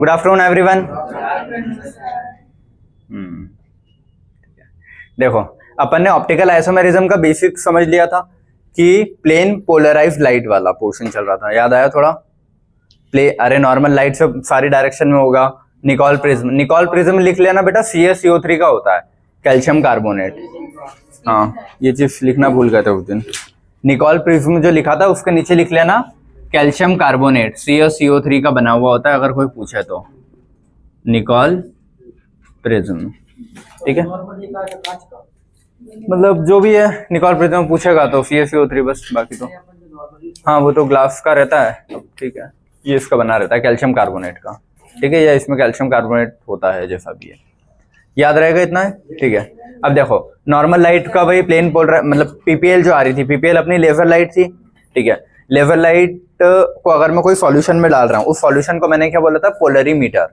Good afternoon everyone. देखो अपन ने optical isomerism का बेसिक समझ लिया था कि प्लेन पोलराइज्ड लाइट वाला पोर्शन चल रहा था, याद आया थोड़ा? अरे नॉर्मल लाइट से सारी डायरेक्शन में होगा। निकोल प्रिज्म लिख लेना बेटा, CaCO3 का होता है, कैल्शियम कार्बोनेट। हाँ, ये चीज लिखना भूल गए थे उस दिन। निकोल प्रिज्म जो लिखा था उसके नीचे लिख लेना कैल्शियम कार्बोनेट, CaCO3 का बना हुआ होता है, अगर कोई पूछे तो। निकोल प्रिज्म, ठीक है, मतलब जो भी है निकोल प्रिज्म पूछेगा तो CaCO3 बस, बाकी तो हाँ वो तो ग्लास का रहता है, ठीक है। ये इसका बना रहता है कैल्शियम कार्बोनेट का, ठीक है, या इसमें कैल्शियम कार्बोनेट होता है, जैसा भी है, याद रहेगा इतना है, ठीक है। अब देखो नॉर्मल लाइट का वही प्लेन पोलर, मतलब PPL जो आ रही थी, PPL अपनी लेजर लाइट थी, ठीक है। लेजर लाइट को अगर मैं कोई सॉल्यूशन में डाल रहा हूँ, उस सॉल्यूशन को मैंने क्या बोला था, पोलरीमीटर।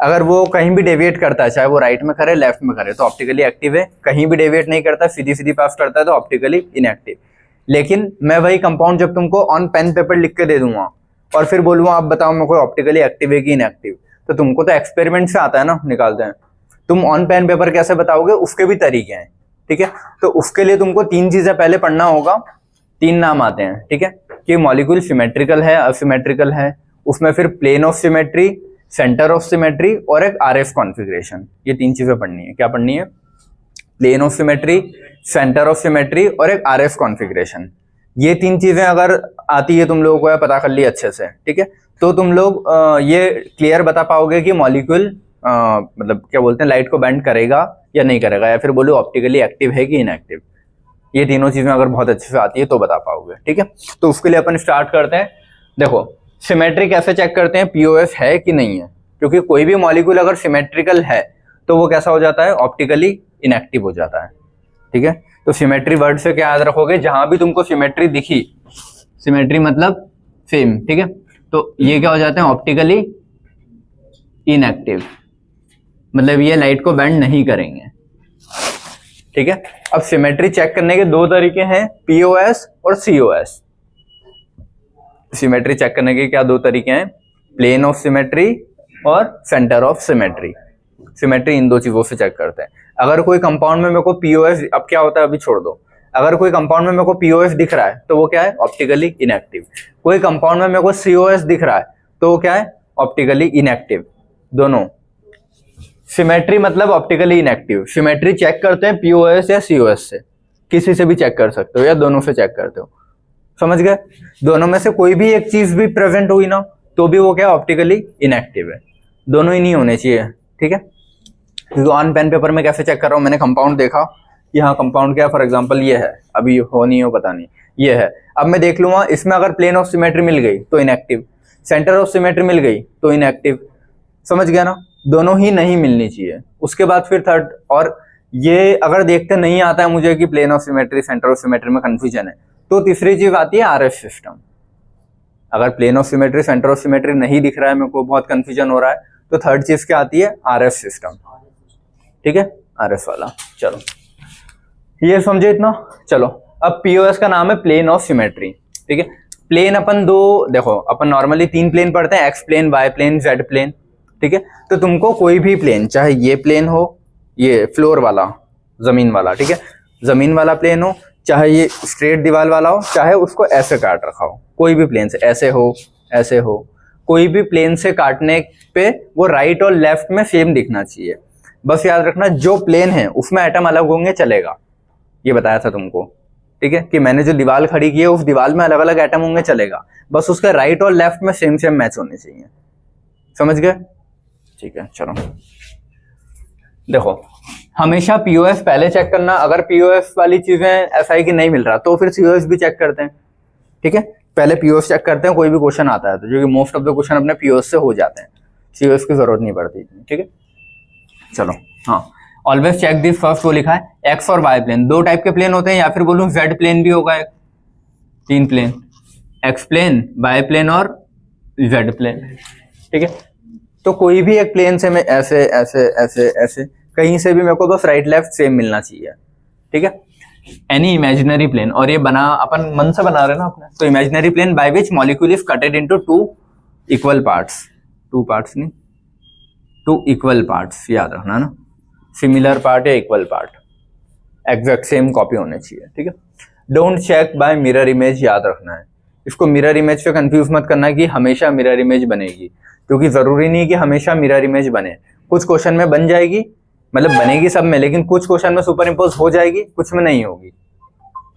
अगर वो कहीं भी डेविएट करता है, चाहे वो राइट में करे लेफ्ट में करे, तो ऑप्टिकली एक्टिव है। कहीं भी डेविएट नहीं करता, सीधी सीधी पास करता है, तो ऑप्टिकली इनएक्टिव। लेकिन मैं वही कंपाउंड जब तुमको ऑन पेन पेपर लिख के दे दूंगा और फिर बोलूंगा आप बताओ मैं कोई ऑप्टिकली एक्टिव है कि इनएक्टिव, तो तुमको तो एक्सपेरिमेंट से आता है ना, निकालते हैं। तुम ऑन पेन पेपर कैसे बताओगे, उसके भी तरीके हैं, ठीक है। तो उसके लिए तुमको 3 चीजें पहले पढ़ना होगा। 3 नाम आते हैं, ठीक है, कि मॉलिक्यूल सिमेट्रिकल है, असिमेट्रिकल है, उसमें फिर plane of symmetry, centre of symmetry और एक RF कॉन्फ़िगरेशन। ये 3 चीजें पढ़नी है। क्या पढ़नी है? Plane of symmetry, centre of symmetry और एक RF कॉन्फ़िगरेशन। ये 3 चीजें अगर आती है तुम लोगों को, या पता कर ली अच्छे से, ठीक है, तो तुम लोग ये क्लियर बता पाओगे कि मॉलिक्यूल मतलब क्या बोलते हैं, लाइट को बेंड करेगा या नहीं करेगा, या फिर बोलो ऑप्टिकली एक्टिव है कि इनएक्टिव। ये तीनों चीजें अगर बहुत अच्छे से आती है तो बता पाओगे, ठीक है। तो उसके लिए अपन स्टार्ट करते हैं। देखो सिमेट्री कैसे चेक करते हैं, POS है कि नहीं है, क्योंकि कोई भी मॉलिक्यूल अगर सिमेट्रिकल है तो वो कैसा हो जाता है, ऑप्टिकली इनएक्टिव हो जाता है, ठीक है। तो सिमेट्री वर्ड से क्या याद रखोगे, जहां भी तुमको सिमेट्री दिखी, सिमेट्री मतलब सेम, ठीक है, तो ये क्या हो जाते हैं, ऑप्टिकली इनएक्टिव, मतलब ये लाइट को बेंड नहीं करेंगे, ठीक है। अब सिमेट्री चेक करने के 2 तरीके हैं, POS और COS। सिमेट्री चेक करने के क्या 2 तरीके हैं, प्लेन ऑफ सिमेट्री और सेंटर ऑफ सिमेट्री। सिमेट्री इन 2 चीजों से चेक करते हैं। अगर कोई कंपाउंड में मेरे को POS, अब क्या होता है अभी छोड़ दो, अगर कोई कंपाउंड में मेरे को POS दिख रहा है तो वो क्या है, ऑप्टिकली इनएक्टिव। कोई कंपाउंड में मेरे को COS दिख रहा है तो वो क्या है, ऑप्टिकली इनएक्टिव। दोनों सिमेट्री मतलब ऑप्टिकली इनएक्टिव। सिमेट्री चेक करते हैं POS या COS से, किसी से भी चेक कर सकते हो या दोनों से चेक करते हो, समझ गए। दोनों में से कोई भी एक चीज भी प्रेजेंट हुई ना तो भी वो क्या, ऑप्टिकली इनएक्टिव है। दोनों ही नहीं होने चाहिए, ठीक है। क्योंकि ऑन पेन पेपर में कैसे चेक कर रहा हूँ, मैंने कंपाउंड देखा, यहाँ कंपाउंड क्या, फॉर एग्जांपल ये है, अभी हो नहीं हो पता नहीं, ये है। अब मैं देख लूंगा इसमें अगर प्लेन ऑफ सिमेट्री मिल गई तो इनएक्टिव, सेंटर ऑफ सिमेट्री मिल गई तो इनएक्टिव, समझ गया ना। दोनों ही नहीं मिलनी चाहिए। उसके बाद फिर थर्ड, और ये अगर देखते नहीं आता है मुझे कि plane of symmetry centre of symmetry में कंफ्यूजन है, तो तीसरी चीज आती है RF सिस्टम। अगर plane of symmetry centre of symmetry नहीं दिख रहा है, मेरे को बहुत कंफ्यूजन हो रहा है, तो थर्ड चीज क्या आती है, RF सिस्टम, ठीक है, RF वाला। चलो ये समझे इतना। चलो अब POS का नाम है प्लेन ऑफ सिमेट्री, ठीक है। प्लेन अपन 2, देखो अपन नॉर्मली 3 प्लेन पढ़ते हैं, X plane, Y plane, Z plane, ठीक है। तो तुमको कोई भी प्लेन, चाहे ये प्लेन हो, ये फ्लोर वाला, जमीन वाला, ठीक है, जमीन वाला प्लेन हो, चाहे ये स्ट्रेट दीवार वाला हो, चाहे उसको ऐसे काट रखा हो, कोई भी प्लेन से, ऐसे हो, ऐसे हो, कोई भी प्लेन से काटने पे वो राइट और लेफ्ट में सेम दिखना चाहिए। बस याद रखना जो प्लेन है उसमें एटम अलग होंगे चलेगा, ये बताया था तुमको, ठीक है, कि मैंने जो दीवार खड़ी की है उस दीवार में अलग अलग एटम होंगे चलेगा, बस उसके राइट और लेफ्ट में सेम सेम मैच होने चाहिए, समझ गए, ठीक है। चलो देखो हमेशा POS पहले चेक करना। अगर POS वाली चीजें ऐसा है कि नहीं मिल रहा तो फिर COS भी चेक करते हैं, ठीक है। पहले POS चेक करते हैं, कोई भी क्वेश्चन आता है तो, जो कि मोस्ट ऑफ द क्वेश्चन अपने POS से हो जाते हैं, COS की जरूरत नहीं पड़ती, ठीक है। चलो हाँ, ऑलवेज चेक दिस फर्स्ट, वो लिखा है X और Y प्लेन। 2 टाइप के प्लेन होते हैं, या फिर बोलूं Z प्लेन भी होगा, 3 plane, X plane, Y plane और Z प्लेन, ठीक है। तो कोई भी एक प्लेन से मैं ऐसे ऐसे ऐसे ऐसे कहीं से भी मेरे को बस राइट लेफ्ट सेम मिलना चाहिए, ठीक है। एनी इमेजिनरी प्लेन, और ये बना अपन मन से बना रहे ना अपने, तो imaginary plane by which molecule is cutted into 2 equal parts, 2 parts नहीं, 2 इक्वल पार्ट्स, याद रखना ना, सिमिलर पार्ट या equal part, exact same copy होने चाहिए, ठीक है। Don't check by mirror image, याद रखना है, इसको मिरर इमेज से कंफ्यूज मत करना कि हमेशा मिरर इमेज बनेगी, क्योंकि जरूरी नहीं कि हमेशा मिरर इमेज बने। कुछ क्वेश्चन में बन जाएगी, मतलब बनेगी सब में, लेकिन कुछ क्वेश्चन में सुपर इम्पोज हो जाएगी, कुछ में नहीं होगी।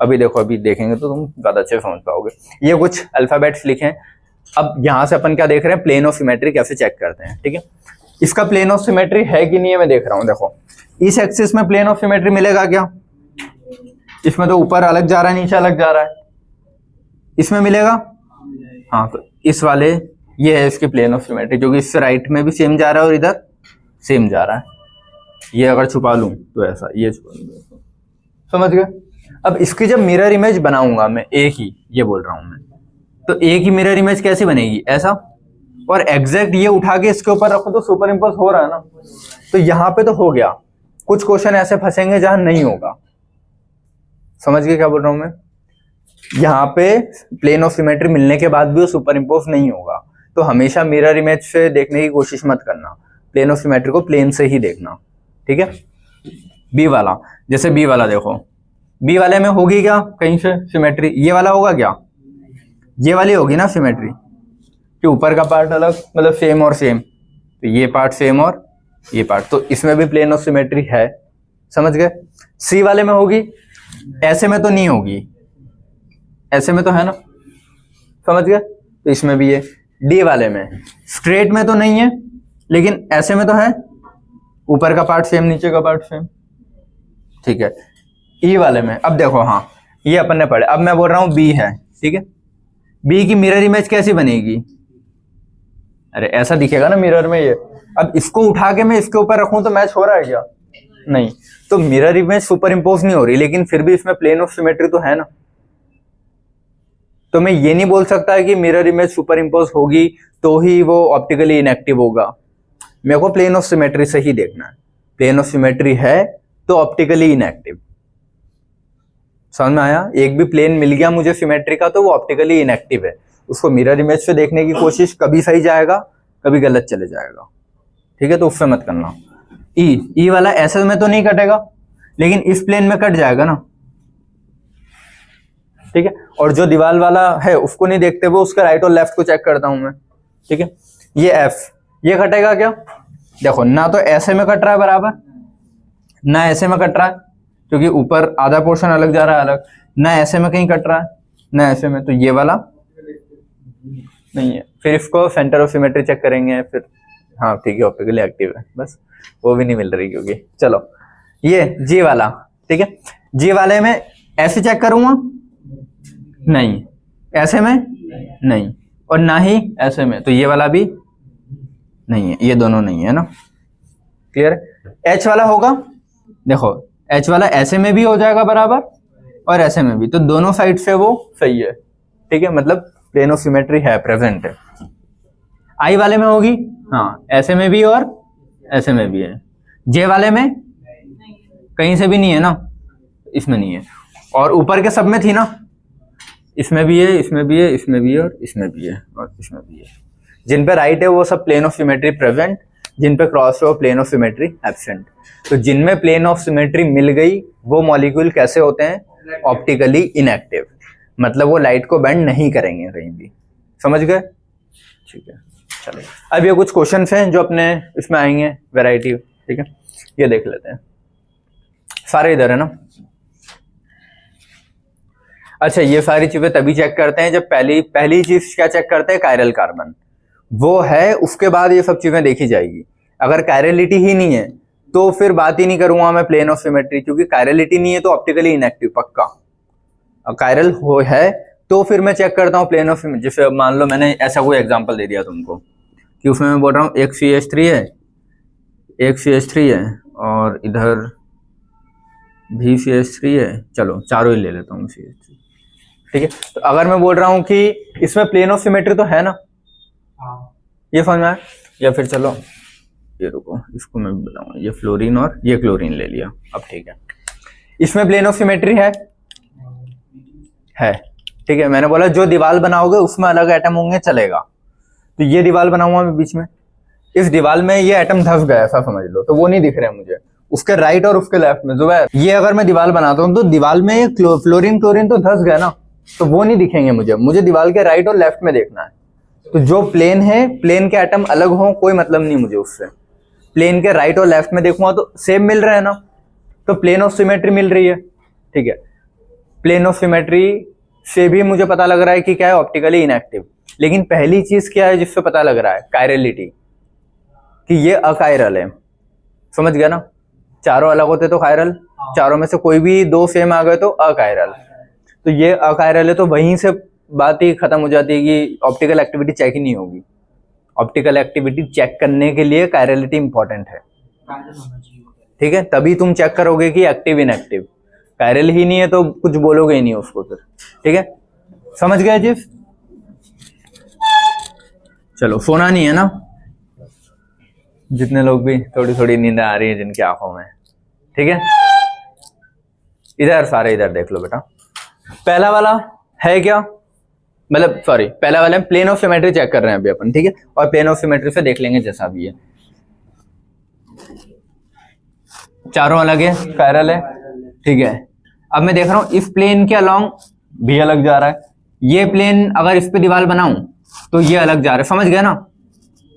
अभी देखो, अभी देखेंगे तो तुम ज्यादा अच्छे समझ पाओगे। ये कुछ अल्फाबेट्स लिखे हैं। अब यहां से अपन क्या देख रहे हैं, प्लेन ऑफ सिमेट्री कैसे चेक करते हैं, ठीक है। इसका प्लेन ऑफ सिमेट्री है कि नहीं है मैं देख रहा हूं। देखो इस एक्सिस में प्लेन ऑफ सिमेट्री मिलेगा क्या, इसमें तो ऊपर अलग जा रहा है, नीचे अलग जा रहा है, इसमें मिलेगा, हाँ। तो इस वाले ये है इसकी प्लेन ऑफ सिमेट्री, जो कि इससे राइट में भी सेम जा रहा है और इधर सेम जा रहा है। ये अगर छुपा लूं तो ऐसा, ये छुपा लूं, समझ गए। अब इसकी जब मिरर इमेज बनाऊंगा मैं, एक ही, ये बोल रहा हूं मैं, तो एक ही मिरर इमेज कैसे बनेगी, ऐसा, और एग्जैक्ट ये उठा के इसके ऊपर रखो तो सुपर इम्पोज हो रहा है ना। तो यहाँ पे तो हो गया, कुछ क्वेश्चन ऐसे फंसेंगे जहां नहीं होगा, समझ गए क्या बोल रहा हूं मैं। यहाँ पे प्लेन ऑफ सिमेट्री मिलने के बाद भी वो सुपर इम्पोज नहीं होगा, तो हमेशा मिरर इमेज से देखने की कोशिश मत करना, प्लेन ऑफ सिमेट्री को प्लेन से ही देखना, ठीक है। बी वाला, जैसे बी वाला देखो, बी वाले में होगी क्या कहीं से सिमेट्री, ये वाला होगा क्या, ये वाली होगी ना सिमेट्री, कि ऊपर का पार्ट अलग, मतलब सेम और सेम, तो ये पार्ट सेम और ये पार्ट, तो इसमें भी प्लेन ऑफ सिमेट्री है, समझ गए। सी वाले में होगी, ऐसे में तो नहीं होगी, ऐसे में तो है ना, समझ गए, तो इसमें भी है। डी वाले में स्ट्रेट में तो नहीं है, लेकिन ऐसे में तो है, ऊपर का पार्ट सेम, नीचे का पार्ट सेम, ठीक है। ई वाले में, अब देखो, हाँ ये अपन ने पढ़े, अब मैं बोल रहा हूं बी है, ठीक है। बी की मिरर इमेज कैसी बनेगी, अरे ऐसा दिखेगा ना मिरर में ये। अब इसको उठा के मैं इसके ऊपर रखूं तो मैच हो रहा है क्या, नहीं, तो मिरर इमेज सुपर इम्पोज नहीं हो रही, लेकिन फिर भी इसमें प्लेन ऑफ सिमेट्री तो है ना। तो मैं ये नहीं बोल सकता कि मिरर इमेज सुपर इम्पोज होगी तो ही वो ऑप्टिकली इनएक्टिव होगा, मेरे को प्लेन ऑफ सिमेट्री से ही देखना है। प्लेन ऑफ सिमेट्री है तो ऑप्टिकली इनएक्टिव, समझ में आया। एक भी प्लेन मिल गया मुझे सिमेट्री का तो वो ऑप्टिकली इनएक्टिव है, उसको मिरर इमेज से देखने की कोशिश, कभी सही जाएगा कभी गलत चले जाएगा, ठीक है, तो उससे मत करना। ई वाला ऐसे में तो नहीं कटेगा, लेकिन इस प्लेन में कट जाएगा ना, ठीक है। और जो दीवार वाला है उसको नहीं देखते हुए उसका राइट और लेफ्ट को चेक करता हूं मैं, ठीक है। ये एफ, ये कटेगा क्या, देखो ना तो ऐसे में कट रहा है बराबर, ना ऐसे में कट रहा है, क्योंकि ऊपर आधा पोर्शन अलग जा रहा है अलग, ना ऐसे में कहीं कट रहा है ना ऐसे में, तो ये वाला नहीं है। फिर इसको सेंटर ऑफ सिमेट्री चेक करेंगे, फिर हाँ ठीक है ऑप्टिकली एक्टिव है, बस वो भी नहीं मिल रही क्योंकि, चलो ये जी वाला, ठीक है। जी वाले में ऐसे चेक करूंगा, नहीं, ऐसे में नहीं, और ना ही ऐसे में, तो ये वाला भी नहीं है, ये दोनों नहीं है ना, क्लियर है। एच वाला होगा, देखो एच वाला ऐसे में भी हो जाएगा बराबर और ऐसे में भी, तो दोनों साइड से वो सही है, ठीक है, मतलब प्लेन ऑफ सिमेट्री है, प्रेजेंट है। आई वाले में होगी, हाँ ऐसे में भी और ऐसे में भी है। जे वाले में कहीं से भी नहीं है ना, इसमें नहीं है, और ऊपर के सब में थी ना, इसमें भी है, इसमें भी है, इसमें भी है, और इसमें भी है, और इसमें भी है। जिन पे राइट है वो सब प्लेन ऑफ सिमेट्री प्रेजेंट, जिन पे क्रॉस है वो प्लेन ऑफ सिमेट्री एब्सेंट। तो जिनमें प्लेन ऑफ सिमेट्री मिल गई वो मॉलिक्यूल कैसे होते हैं, ऑप्टिकली इनएक्टिव, मतलब वो लाइट को बेंड नहीं करेंगे कहीं भी, समझ गए, ठीक है। चलो अब ये कुछ क्वेश्चंस हैं जो अपने इसमें आएंगे वैरायटी, ठीक है, ये देख लेते हैं, सारे इधर है ना। अच्छा ये सारी चीजें तभी चेक करते हैं जब पहली चीज क्या चेक करते हैं, कायरल कार्बन, वो है, उसके बाद ये सब चीजें देखी जाएगी। अगर कायरलिटी ही नहीं है तो फिर बात ही नहीं करूंगा मैं प्लेन ऑफ सिमेट्री, क्योंकि कायरलिटी नहीं है तो ऑप्टिकली इनएक्टिव पक्का। कायरल हो है तो फिर मैं चेक करता हूँ प्लेन ऑफ सिमेट्री। जैसे मान लो मैंने ऐसा कोई एग्जांपल दे दिया तुमको कि उसमें मैं बोल रहा हूँ एक CH3 है, एक CH3 है, और इधर भी CH3 है, चलो चारों ही ले लेता हूँ CH3, ठीक है। तो अगर मैं बोल रहा हूँ कि इसमें प्लेन ऑफ सिमेट्री तो है ना, ये समझ में आया। या फिर चलो ये रुको, इसको मैं बताऊंगा, ये फ्लोरीन और ये क्लोरीन ले लिया, अब ठीक है, इसमें प्लेन ऑफ सिमेट्री है, ठीक है। मैंने बोला जो दीवार बनाओगे उसमें अलग एटम होंगे चलेगा, तो ये दीवार बनाऊंगा मैं बीच में, इस दीवार में ये एटम धस गया ऐसा समझ लो, तो वो नहीं दिख रहे मुझे, उसके राइट और उसके लेफ्ट में। जुबैर, ये अगर मैं दीवार बनाता हूँ तो दीवार में फ्लोरीन क्लोरीन तो धस गया ना, तो वो नहीं दिखेंगे मुझे दीवार के राइट और लेफ्ट में देखना है। तो जो प्लेन है, प्लेन के एटम अलग हो कोई मतलब नहीं मुझे उससे, प्लेन के राइट और लेफ्ट में देखूंगा तो सेम मिल रहा है ना, तो प्लेन ऑफ सिमेट्री मिल रही है। ठीक है, प्लेन ऑफ सिमेट्री से भी मुझे पता लग रहा है कि क्या है, ऑप्टिकली इनएक्टिव। लेकिन पहली चीज क्या है जिससे पता लग रहा है, कायरलिटी, कि ये अकायरल है। समझ गया ना, चारों अलग होते तो कायरल, चारों में से कोई भी दो सेम आ गए तो अकायरल। तो ये अकायरल है, तो वहीं से बात ही खत्म हो जाती है कि ऑप्टिकल एक्टिविटी चेक ही नहीं होगी। ऑप्टिकल एक्टिविटी चेक करने के लिए कायरलिटी इंपॉर्टेंट है। ठीक है, तभी तुम चेक करोगे कि एक्टिव इनएक्टिव। कायरल ही नहीं है तो कुछ बोलोगे ही नहीं उसको फिर। ठीक है, समझ गए जी? चलो, सोना नहीं है ना, जितने लोग भी थोड़ी थोड़ी नींद आ रही है जिनकी आंखों में। ठीक है, इधर सारे इधर देख लो बेटा। पहला वाला है क्या, मतलब सॉरी, पहला वाला प्लेन ऑफ सिमेट्री चेक कर रहे हैं अभी अपन। ठीक है, और प्लेन ऑफ सिमेट्री से देख लेंगे जैसा भी है। चारों अलग है, कायरल है। ठीक है, अब मैं देख रहा हूं इस प्लेन के अलोंग भी अलग जा रहा है। ये प्लेन अगर इस पे दीवार बनाऊं तो ये अलग जा रहा है, समझ गया ना।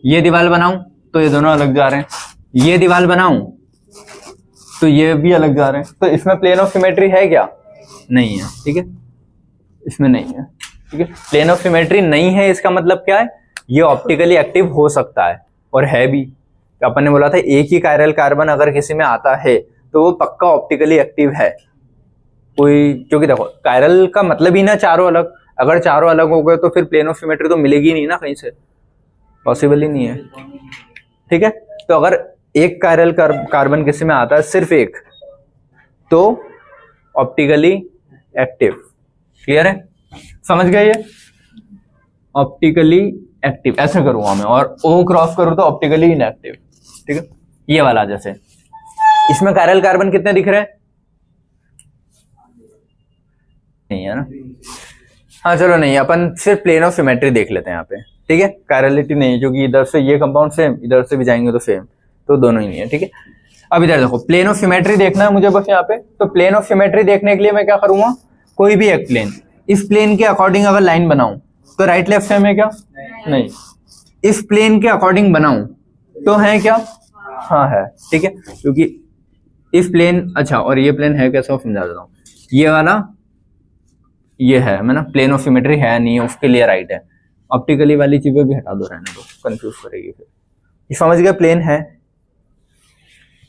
ये दीवार बनाऊं तो ये दोनों अलग जा रहे हैं, ये दीवार बनाऊं तो ये भी अलग जा रहे हैं। तो इसमें प्लेन ऑफ सिमेट्री है क्या, नहीं है। ठीक है, इसमें नहीं है। ठीक है, प्लेन ऑफ सिमेट्री नहीं है, इसका मतलब क्या है, ये ऑप्टिकली एक्टिव हो सकता है और है भी। अपन ने बोला था एक ही कायरल कार्बन अगर किसी में आता है तो वो पक्का ऑप्टिकली एक्टिव है कोई, क्योंकि देखो कायरल का मतलब ही ना चारों अलग, अगर चारों अलग हो गए तो फिर प्लेन ऑफ सिमेट्री तो मिलेगी नहीं ना कहीं से, पॉसिबल ही नहीं है। ठीक है, तो अगर एक कायरल कार्बन किसी में आता है, सिर्फ एक, तो ऑप्टिकली एक्टिव। क्लियर है, समझ गए ये? ऑप्टिकली एक्टिव ऐसे करूंगा मैं, और ओ क्रॉस करूं तो ऑप्टिकली इनएक्टिव। ठीक है, ये वाला जैसे इसमें कायरल कार्बन कितने दिख रहे हैं, नहीं है ना। हाँ चलो, नहीं, अपन सिर्फ प्लेन ऑफ सिमेट्री देख लेते हैं यहाँ पे। ठीक है, कायरलिटी नहीं है क्योंकि इधर से ये कंपाउंड सेम, इधर से भी जाएंगे तो सेम, तो दोनों ही नहीं है। ठीक है, अब इधर देखो, प्लेन ऑफ सिमेट्री देखना है मुझे बस यहाँ पे। तो प्लेन ऑफ सिमेट्री देखने के लिए मैं क्या करूंगा, कोई भी एक प्लेन, इस प्लेन के अकॉर्डिंग अगर लाइन बनाऊं तो राइट लेफ्ट सेम है क्या, नहीं। इस प्लेन के अकॉर्डिंग बनाऊं तो है क्या, हाँ है। ठीक है, क्योंकि इस प्लेन, अच्छा और ये प्लेन है कैसा समझा देता हूँ। ये वाला ये है, मैं ना प्लेन ऑफ सिमेट्री है नहीं है, उसके लिए राइट है। ऑप्टिकली वाली चीजें भी हटा दो, रहने दो, कंफ्यूज करेगी फिर। ये समझ गया, प्लेन है।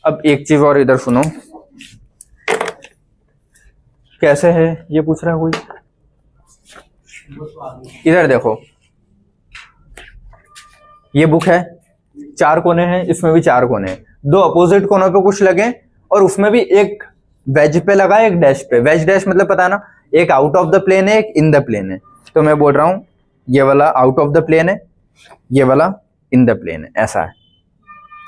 अब एक चीज और इधर सुनो, कैसे है ये पूछ रहा है कोई। इधर देखो, ये बुक है, चार कोने हैं, इसमें भी चार कोने हैं, दो अपोजिट कोनों पे कुछ लगे और उसमें भी एक वेज पे लगा है, एक डैश पे। वेज डैश मतलब पता है ना, एक आउट ऑफ द प्लेन है, एक इन द प्लेन है। तो मैं बोल रहा हूं ये वाला आउट ऑफ द प्लेन है, ये वाला इन द प्लेन है, ऐसा है।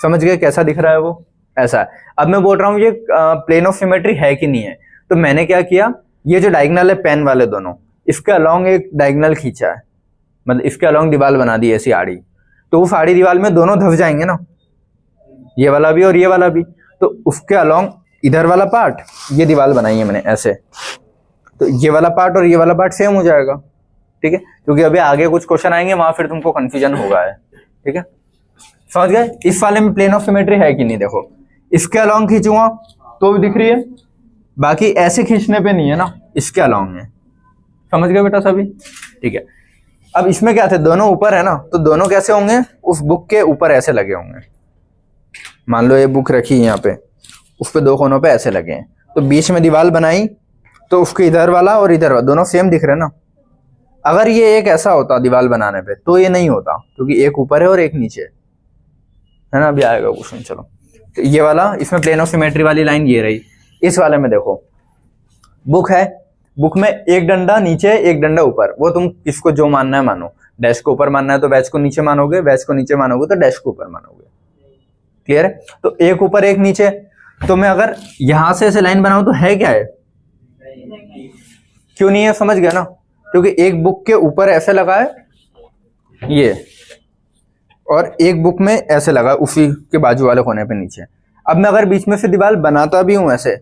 समझ गए कैसा दिख रहा है वो, ऐसा है। अब मैं बोल रहा हूं ये प्लेन ऑफ सिमेट्री है कि नहीं है। तो मैंने क्या किया, ये जो डायगोनल है पेन वाले दोनों, इसके अलोंग एक डायगोनल खींचा है, मतलब इसके अलोंग दीवार बना दी ऐसी आड़ी। तो उस आड़ी दीवार में दोनों धस जाएंगे ना, ये वाला भी और ये वाला भी। तो उसके अलोंग इधर वाला पार्ट, ये दीवार बनाई है मैंने ऐसे, तो ये वाला पार्ट और ये वाला पार्ट सेम हो जाएगा। ठीक है, क्योंकि अभी आगे कुछ क्वेश्चन आएंगे वहां फिर तुमको कंफ्यूजन होगा है। ठीक है, समझ गए। इस वाले में प्लेन ऑफ सिमेट्री है कि नहीं, देखो इसके अलोंग खींचूंगा तो भी दिख रही है, बाकी ऐसे खींचने पे नहीं है ना, इसके अलोंग है। समझ गए बेटा सभी। ठीक है, अब इसमें क्या थे, दोनों ऊपर है ना, तो दोनों कैसे होंगे, उस बुक के ऊपर ऐसे लगे होंगे। मान लो ये बुक रखी है यहाँ पे, उस पे दो कोनों पे ऐसे लगे हैं, तो बीच में दीवार बनाई तो उसके इधर वाला और इधर वाला दोनों सेम दिख रहे ना। अगर ये एक ऐसा होता दीवार बनाने पे तो ये नहीं होता, क्योंकि एक ऊपर है और एक नीचे है ना। अभी आएगा क्वेश्चन, चलो। तो ये वाला, इसमें प्लेन ऑफ सिमेट्री वाली लाइन ये रही। इस वाले में देखो, बुक है, बुक में एक डंडा नीचे एक डंडा ऊपर, वो तुम किसको जो मानना है मानो। डैश को ऊपर मानना है तो वैच को नीचे मानोगे, वैच को नीचे मानोगे तो डैश को ऊपर मानोगे। क्लियर है। तो एक ऊपर एक नीचे, तो मैं अगर यहां से ऐसे लाइन बनाऊं तो है क्या है, क्यों नहीं है, समझ गया ना। क्योंकि एक बुक के ऊपर ऐसे लगा है ये, और एक बुक में ऐसे लगा उसी के बाजू वाले कोने पे नीचे। अब मैं अगर बीच में से दीवार बनाता भी हूँ ऐसे,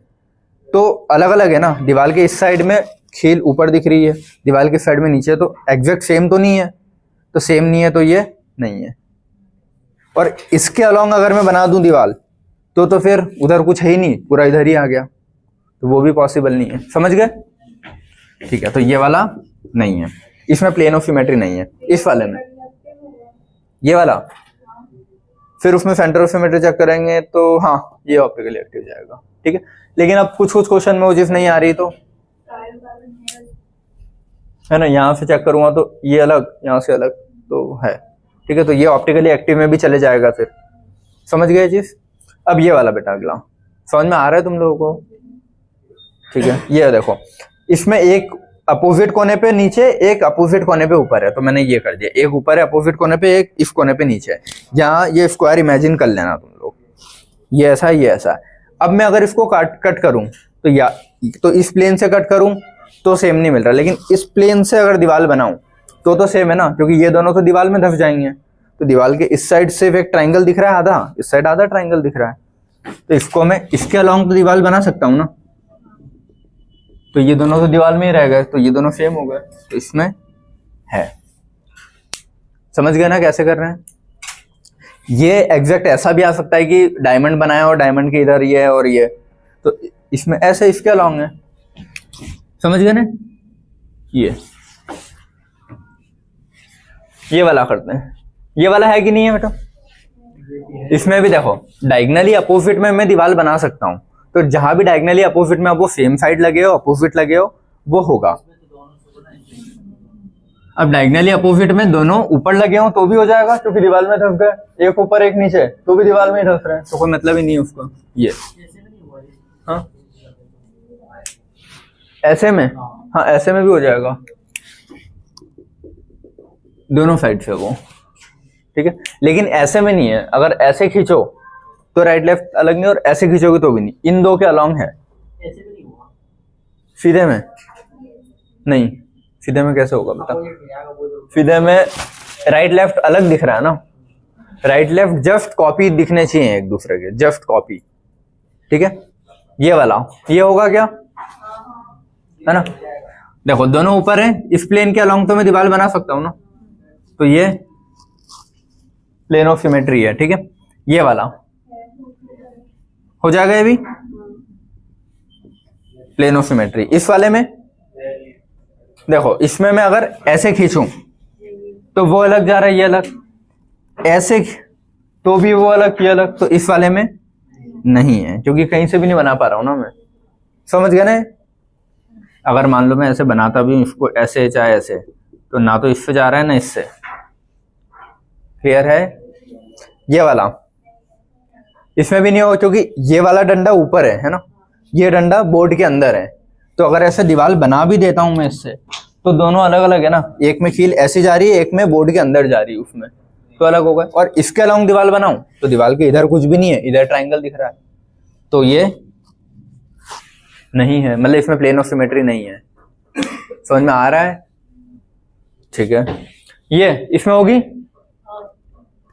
तो अलग अलग है ना, दीवार के इस साइड में खील ऊपर दिख रही है, दीवार के साइड में नीचे, तो एग्जैक्ट सेम तो नहीं है, तो सेम नहीं है तो ये नहीं है। और इसके अलोंग अगर मैं बना दूं दीवार तो फिर उधर कुछ है ही नहीं, पूरा इधर ही आ गया, तो वो भी पॉसिबल नहीं है। समझ गए? ठीक है, तो ये वाला नहीं है, इसमें प्लेन ऑफ सिमेट्री नहीं है। इस वाले में ये वाला, फिर उसमें सेंटर ऑफ सिमेट्री चेक करेंगे तो हाँ ये ऑप्टिकली एक्टिव जाएगा। ठीक है, लेकिन अब कुछ कुछ क्वेश्चन में वो चीज नहीं आ रही, तो है ना, यहाँ से चेक करूंगा तो ये अलग, यहाँ से अलग तो है। ठीक है, तो ये ऑप्टिकली एक्टिव में भी चले जाएगा फिर। समझ गए चीज? अब ये वाला बेटा अगला समझ में आ रहा है तुम लोगों को? ठीक है, ये देखो, इसमें एक अपोजिट कोने पे नीचे, एक अपोजिट कोने पे ऊपर है, तो मैंने ये कर दिया, एक ऊपर है अपोजिट कोने पे, एक इस कोने पे नीचे है। यहाँ ये स्क्वायर इमेजिन कर लेना तुम लोग, ये ऐसा है, ये ऐसा है। अब मैं अगर इसको कट करूं तो इस प्लेन से कट करूं तो सेम नहीं मिल रहा, लेकिन इस प्लेन से अगर दीवार बनाऊं तो सेम है ना, क्योंकि ये दोनों तो दीवार में धस जाएंगे। तो दीवार के इस साइड से एक ट्राइंगल दिख रहा है आधा, इस साइड आधा ट्राइंगल दिख रहा है, तो इसको मैं इसके अलोंग तो दीवार बना सकता हूं ना, तो ये दोनों तो दीवार में ही रह गए, तो ये दोनों सेम हो गए, तो इसमें है। समझ गए ना कैसे कर रहे हैं? ये एग्जैक्ट ऐसा भी आ सकता है कि डायमंड बनाया और डायमंड के इधर ये है और ये, तो इसमें ऐसे इसके अलोंग है। समझ गए ना? ये वाला करते हैं, ये वाला है कि नहीं है बेटा? इसमें भी देखो डायगनली अपोजिट में मैं दीवार बना सकता हूं, तो जहां भी डायगनली अपोजिट में, अब वो सेम साइड लगे हो अपोजिट लगे हो वो होगा। अब डायगनली अपोजिट में दोनों ऊपर लगे हो तो भी हो जाएगा, क्योंकि दीवार में धस गए, एक ऊपर एक नीचे तो भी दीवार में ही धस रहे हैं, तो कोई मतलब ही नहीं है उसका। ये हाँ ऐसे में, हाँ ऐसे में भी हो जाएगा दोनों साइड से वो। ठीक है, लेकिन ऐसे में नहीं है, अगर ऐसे खींचो तो राइट लेफ्ट अलग नहीं, और ऐसे खींचोगे तो भी नहीं, इन दो के अलोंग है। सीधे में नहीं, सीधे में कैसे होगा बता? सीधे में राइट लेफ्ट अलग दिख रहा है ना, राइट लेफ्ट जस्ट कॉपी दिखने चाहिए एक दूसरे के, जस्ट कॉपी। ठीक है, ये वाला ये होगा क्या, है ना? देखो दोनों ऊपर है, इस प्लेन के अलोंग तो मैं दीवार बना सकता हूं ना, तो ये प्लेन ऑफ सिमेट्री है। ठीक है, ये वाला हो जाएगा, ये भी प्लेन ऑफ सिमेट्री। इस वाले में देखो, इसमें मैं अगर ऐसे खींचूं तो वो अलग जा रहा है, ये अलग, ऐसे तो भी वो अलग, ये अलग, तो इस वाले में नहीं है, क्योंकि कहीं से भी नहीं बना पा रहा हूं ना मैं। समझ गए ना? अगर मान लो मैं ऐसे बनाता भी हूं इसको, ऐसे चाहे ऐसे, तो ना तो इससे जा रहा है ना इससे। क्लियर है? ये वाला इसमें भी नहीं होगा, क्योंकि ये वाला डंडा ऊपर है ना, ये डंडा बोर्ड के अंदर है, तो अगर ऐसे दीवार बना भी देता हूं मैं इससे, तो दोनों अलग अलग है ना, एक में कील ऐसी जा रही है, एक में बोर्ड के अंदर जा रही है, उसमें तो अलग होगा। और इसके अलावा दीवार बनाऊं तो दीवार के इधर कुछ भी नहीं है, इधर ट्राइंगल दिख रहा है, तो ये नहीं है, मतलब इसमें प्लेन ऑफ सिमेट्री नहीं है। समझ में आ रहा है? ठीक है, ये इसमें होगी,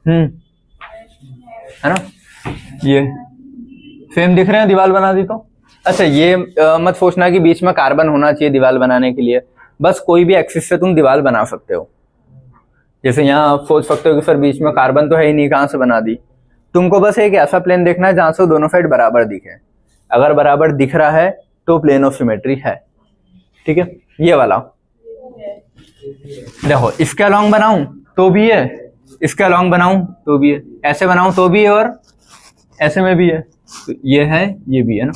है ना, ये सेम दिख रहे हैं, दीवार बना दी तो। अच्छा, ये मत सोचना कि बीच में कार्बन होना चाहिए दीवार बनाने के लिए, बस कोई भी एक्सिस से तुम दीवार बना सकते हो। जैसे यहाँ आप सोच सकते हो कि सर बीच में कार्बन तो है ही नहीं, कहां से बना दी। तुमको बस एक ऐसा प्लेन देखना है जहां से दोनों साइड बराबर दिखे, अगर बराबर दिख रहा है तो प्लेन ऑफ सिमेट्री है। ठीक है, ये वाला देखो, इसके अलोंग बनाऊं तो भी है, इसके अलोंग बनाऊं तो भी है, ऐसे बनाऊं तो भी है, और ऐसे में भी है, तो ये है, ये भी है ना।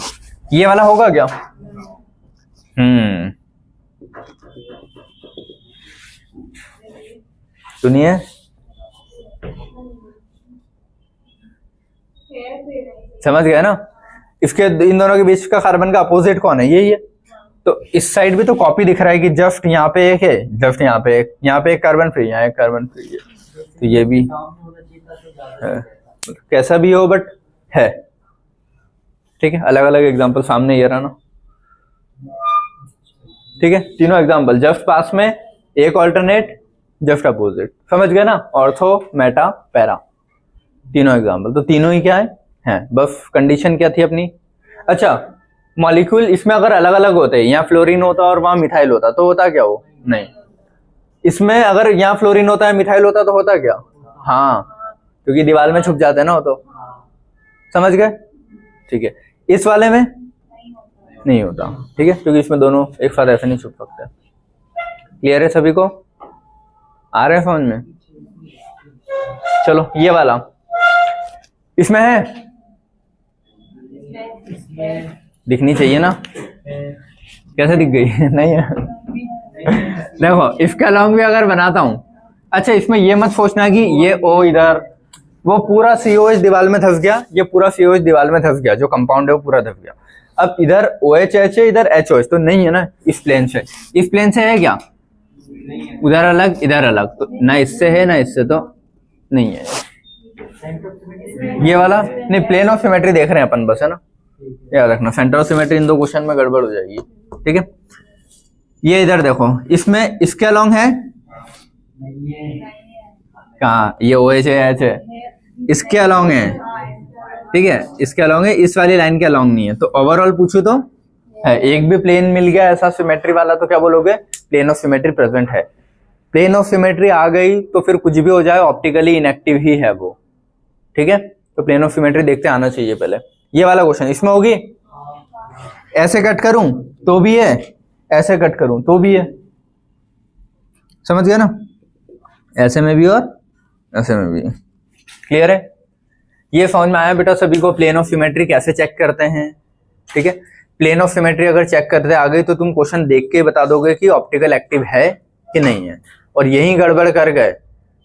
ये वाला होगा क्या? सुनिए, समझ गए ना? इसके इन दोनों के बीच का कार्बन का अपोजिट कौन है? यही है। तो इस साइड भी तो कॉपी दिख रहा है कि जस्ट यहाँ पे एक है, जस्ट यहाँ पे एक, यहाँ पे एक कार्बन फ्री, यहाँ एक कार्बन फ्री है, तो ये भी है। कैसा भी हो बट है। ठीक है, अलग अलग एग्जांपल सामने ये रहा ना। ठीक है, तीनों एग्जांपल जस्ट पास में एक ऑल्टरनेट, जस्ट अपोजिट, समझ गए ना, ऑर्थो मेटा पैरा, तीनों एग्जाम्पल, तो तीनों ही क्या है, बस कंडीशन क्या थी अपनी। अच्छा, मॉलिक्यूल इसमें अगर अलग अलग होते, यहाँ फ्लोरीन होता और वहां मिथाइल होता तो होता क्या, वो नहीं, इसमें अगर यहाँ फ्लोरीन होता है मिथाइल होता तो होता क्या, हाँ, क्योंकि दीवार में छुप जाते हैं ना वो, तो समझ गए, ठीक है। इस वाले में नहीं होता, ठीक है, क्योंकि इसमें दोनों एक साथ ऐसे नहीं छुप सकते। क्लियर है सभी को, आ रहे हैं समझ में। चलो ये वाला इसमें है, दिखनी चाहिए ना, कैसे दिख गई नहीं है देखो इसका लॉन्ग भी अगर बनाता हूं, अच्छा इसमें ये मत सोचना कि ये ओ इधर, वो पूरा COH दीवार में धंस गया, ये पूरा COH दीवार में धंस गया, जो कंपाउंड है वो पूरा धंस गया। अब इधर OHH है, इधर HOH, तो नहीं है ना इस प्लेन से, इस प्लेन से है क्या, उधर अलग इधर अलग, तो ना इससे है ना इससे, तो नहीं है। ये वाला नहीं, प्लेन ऑफ सिमेट्री देख रहे हैं अपन बस, है ना, याद रखना, सेंटर ऑफ सिमेट्री इन दो क्वेश्चन में गड़बड़ हो जाएगी, ठीक है। ये इधर देखो, इसमें इसके अलोंग है कहाँ, ये OHH है, इसके अलोंग है, ठीक है, इसके अलोंग है, इस वाली लाइन के अलोंग नहीं है, तो ओवरऑल पूछू तो है, एक भी प्लेन मिल गया ऐसा सिमेट्री वाला तो क्या बोलोगे, प्लेन ऑफ सिमेट्री प्रेजेंट है। प्लेन ऑफ सिमेट्री आ गई तो फिर कुछ भी हो जाए ऑप्टिकली इनएक्टिव ही है वो, ठीक है, तो प्लेन ऑफ सिमेट्री देखते आना चाहिए पहले। ये वाला क्वेश्चन इसमें होगी, ऐसे कट करूं तो भी है, ऐसे कट करूं तो भी है, समझ गया ना, ऐसे में भी और ऐसे में भी। क्लियर है, ये समझ में आया बेटा सभी को, प्लेन ऑफ सिमेट्री कैसे चेक करते हैं, ठीक है। प्लेन ऑफ सिमेट्री अगर चेक करते आ गई तो तुम क्वेश्चन देख के बता दोगे कि ऑप्टिकल एक्टिव है कि नहीं है, और यही गड़बड़ कर गए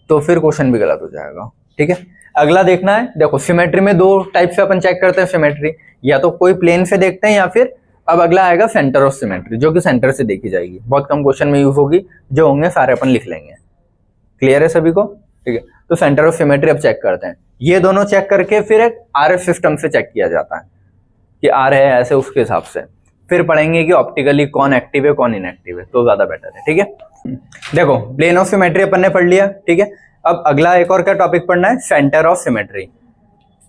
तो फिर क्वेश्चन भी गलत हो जाएगा, ठीक है। अगला देखना है, देखो सिमेट्री में दो टाइप से अपन चेक करते हैं सिमेट्री, या तो कोई प्लेन से देखते हैं, या फिर अब अगला आएगा सेंटर ऑफ सिमेट्री, जो कि सेंटर से देखी जाएगी, बहुत कम क्वेश्चन में यूज होगी, जो होंगे सारे अपन लिख लेंगे। क्लियर है सभी को, ठीक है। तो सेंटर ऑफ सिमेट्री अब चेक करते हैं, ये दोनों चेक करके फिर एक RF सिस्टम से चेक किया जाता है कि R है ऐसे, उसके हिसाब से फिर पढ़ेंगे कि ऑप्टिकली कौन एक्टिव है कौन इनएक्टिव है, तो ज्यादा बेटर है, ठीक है। देखो प्लेन ऑफ सिमेट्री अपन ने पढ़ लिया, ठीक है। अब अगला एक और क्या टॉपिक पढ़ना है, सेंटर ऑफ सिमेट्री।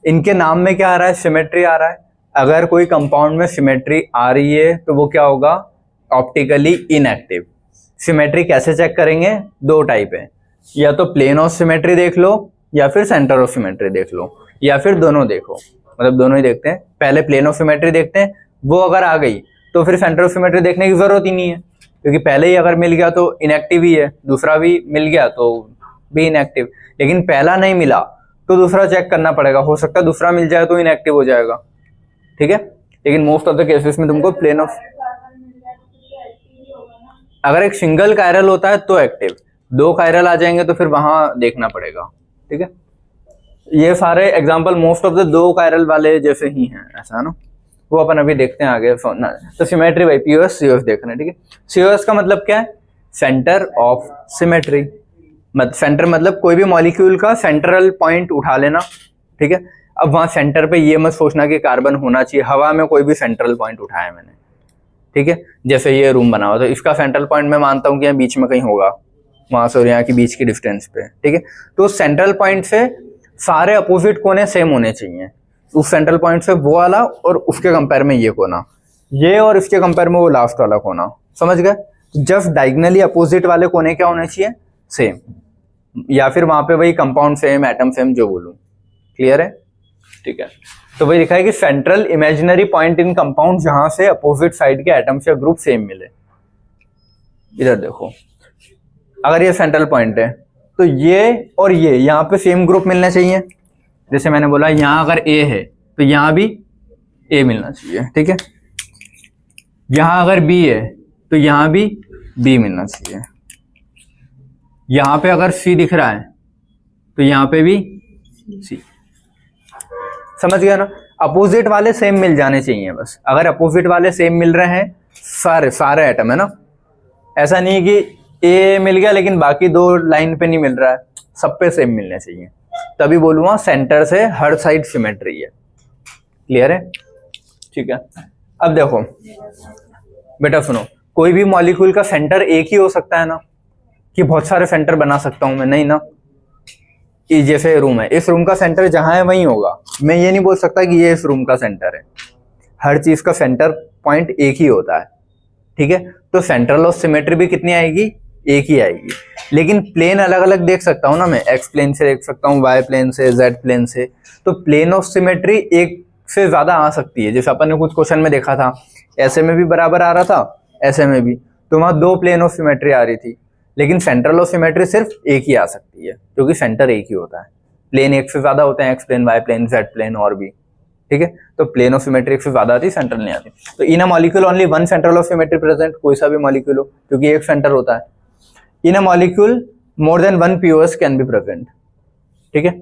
इनके नाम में क्या आ रहा है, सिमेट्री आ रहा है। अगर कोई कंपाउंड में सिमेट्री आ रही है तो वो क्या होगा, ऑप्टिकली इनएक्टिव। सिमेट्री कैसे चेक करेंगे, दो टाइप है, या तो प्लेन ऑफ सिमेट्री देख लो, या फिर सेंटर ऑफ सिमेट्री देख लो, या फिर दोनों देखो, मतलब दोनों ही देखते हैं। पहले प्लेन ऑफ सिमेट्री देखते हैं, वो अगर आ गई तो फिर सेंटर ऑफ सिमेट्री देखने की जरूरत ही नहीं है, क्योंकि पहले ही अगर मिल गया तो इनएक्टिव ही है, दूसरा भी मिल गया तो भी इनएक्टिव। लेकिन पहला नहीं मिला तो दूसरा चेक करना पड़ेगा, हो सकता है दूसरा मिल जाए तो इनएक्टिव हो जाएगा, ठीक है। लेकिन मोस्ट ऑफ द केसेस में तुमको प्लेन ऑफ, अगर एक सिंगल कायरल होता है तो एक्टिव, दो कायरल आ जाएंगे तो फिर वहां देखना पड़ेगा, ठीक है। ये सारे एग्जांपल मोस्ट ऑफ द दो कायरल वाले जैसे ही हैं, ऐसा है ना, वो अपन अभी देखते हैं आगे। तो सिमेट्री भाई पीओएस सीओएस देखना है, ठीक है। सीओएस का मतलब क्या है, सेंटर ऑफ सिमेट्री, सेंटर मतलब कोई भी मॉलिक्यूल का सेंट्रल पॉइंट उठा लेना, ठीक है। अब वहां सेंटर पे ये मत सोचना कि कार्बन होना चाहिए, हवा में कोई भी सेंट्रल पॉइंट उठाया मैंने, ठीक है। जैसे ये रूम बना हुआ तो इसका सेंट्रल पॉइंट मैं मानता हूँ कि यहाँ बीच में कहीं होगा, वहां से और यहाँ की बीच की डिस्टेंस पे, ठीक है। तो सेंट्रल पॉइंट से सारे अपोजिट कोने सेम होने चाहिए, उस सेंट्रल पॉइंट से वो वाला और उसके कंपेयर में ये कोना, ये और इसके कंपेयर में वो लास्ट वाला कोना, समझ गए। जस्ट डायगनली अपोजिट वाले कोने क्या होने चाहिए, सेम, या फिर वहां पे वही कंपाउंड सेम, एटम सेम, जो बोलूं। क्लियर है, ठीक है। तो वही लिखा है कि central imaginary point in compound जहां से अपोजिट साइड के एटम्स या ग्रुप सेम मिले। इधर देखो, अगर ये सेंट्रल पॉइंट है तो ये और ये यहाँ पे सेम ग्रुप मिलना चाहिए। जैसे मैंने बोला यहाँ अगर A है तो यहाँ भी A मिलना चाहिए, ठीक है। यहाँ अगर B है तो यहाँ भी B मिलना चाहिए। यहाँ पे अगर C दिख रहा है तो यहाँ पे भी C, समझ गया ना। अपोजिट वाले सेम मिल जाने चाहिए बस। अगर अपोजिट वाले सेम मिल रहे हैं, सारे एटम है ना, ऐसा नहीं कि A मिल गया लेकिन बाकी दो लाइन पे नहीं मिल रहा है, सब पे सेम मिलने चाहिए, तभी बोलूंगा सेंटर से हर साइड सिमेट्री है। क्लियर है, ठीक है। अब देखो बेटा सुनो, कोई भी मॉलिक्यूल का सेंटर एक ही हो सकता है ना, कि बहुत सारे सेंटर बना सकता हूं मैं, नहीं ना। कि जैसे रूम है, इस रूम का सेंटर जहां है वहीं होगा, मैं ये नहीं बोल सकता कि ये इस रूम का सेंटर है। हर चीज का सेंटर पॉइंट एक ही होता है, ठीक है। तो सेंट्रल ऑफ सिमेट्री भी कितनी आएगी, एक ही आएगी। लेकिन प्लेन अलग अलग देख सकता हूँ ना मैं, एक्स प्लेन से देख सकता हूँ, वाई प्लेन से, जेड प्लेन से। तो प्लेन ऑफ सिमेट्री एक से ज्यादा आ सकती है। जैसे अपन ने कुछ क्वेश्चन में देखा था, ऐसे में भी बराबर आ रहा था, ऐसे में भी, तो वहां दो प्लेन ऑफ सिमेट्री आ रही थी। लेकिन सेंट्रल ऑफ सिमेट्री सिर्फ एक ही आ सकती है, क्योंकि सेंटर एक ही होता है। प्लेन एक से ज्यादा होते हैं, X plane, Y plane, Z plane और भी, ठीक है। तो प्लेन ऑफ सिमेट्री एक से ज्यादा आती है, सेंट्रल नहीं आती। तो in a molecule only one central of symmetry present, कोई सा भी मॉलिक्यूल हो, क्योंकि एक सेंटर होता है। In a molecule more than one POS can be present, ठीक है।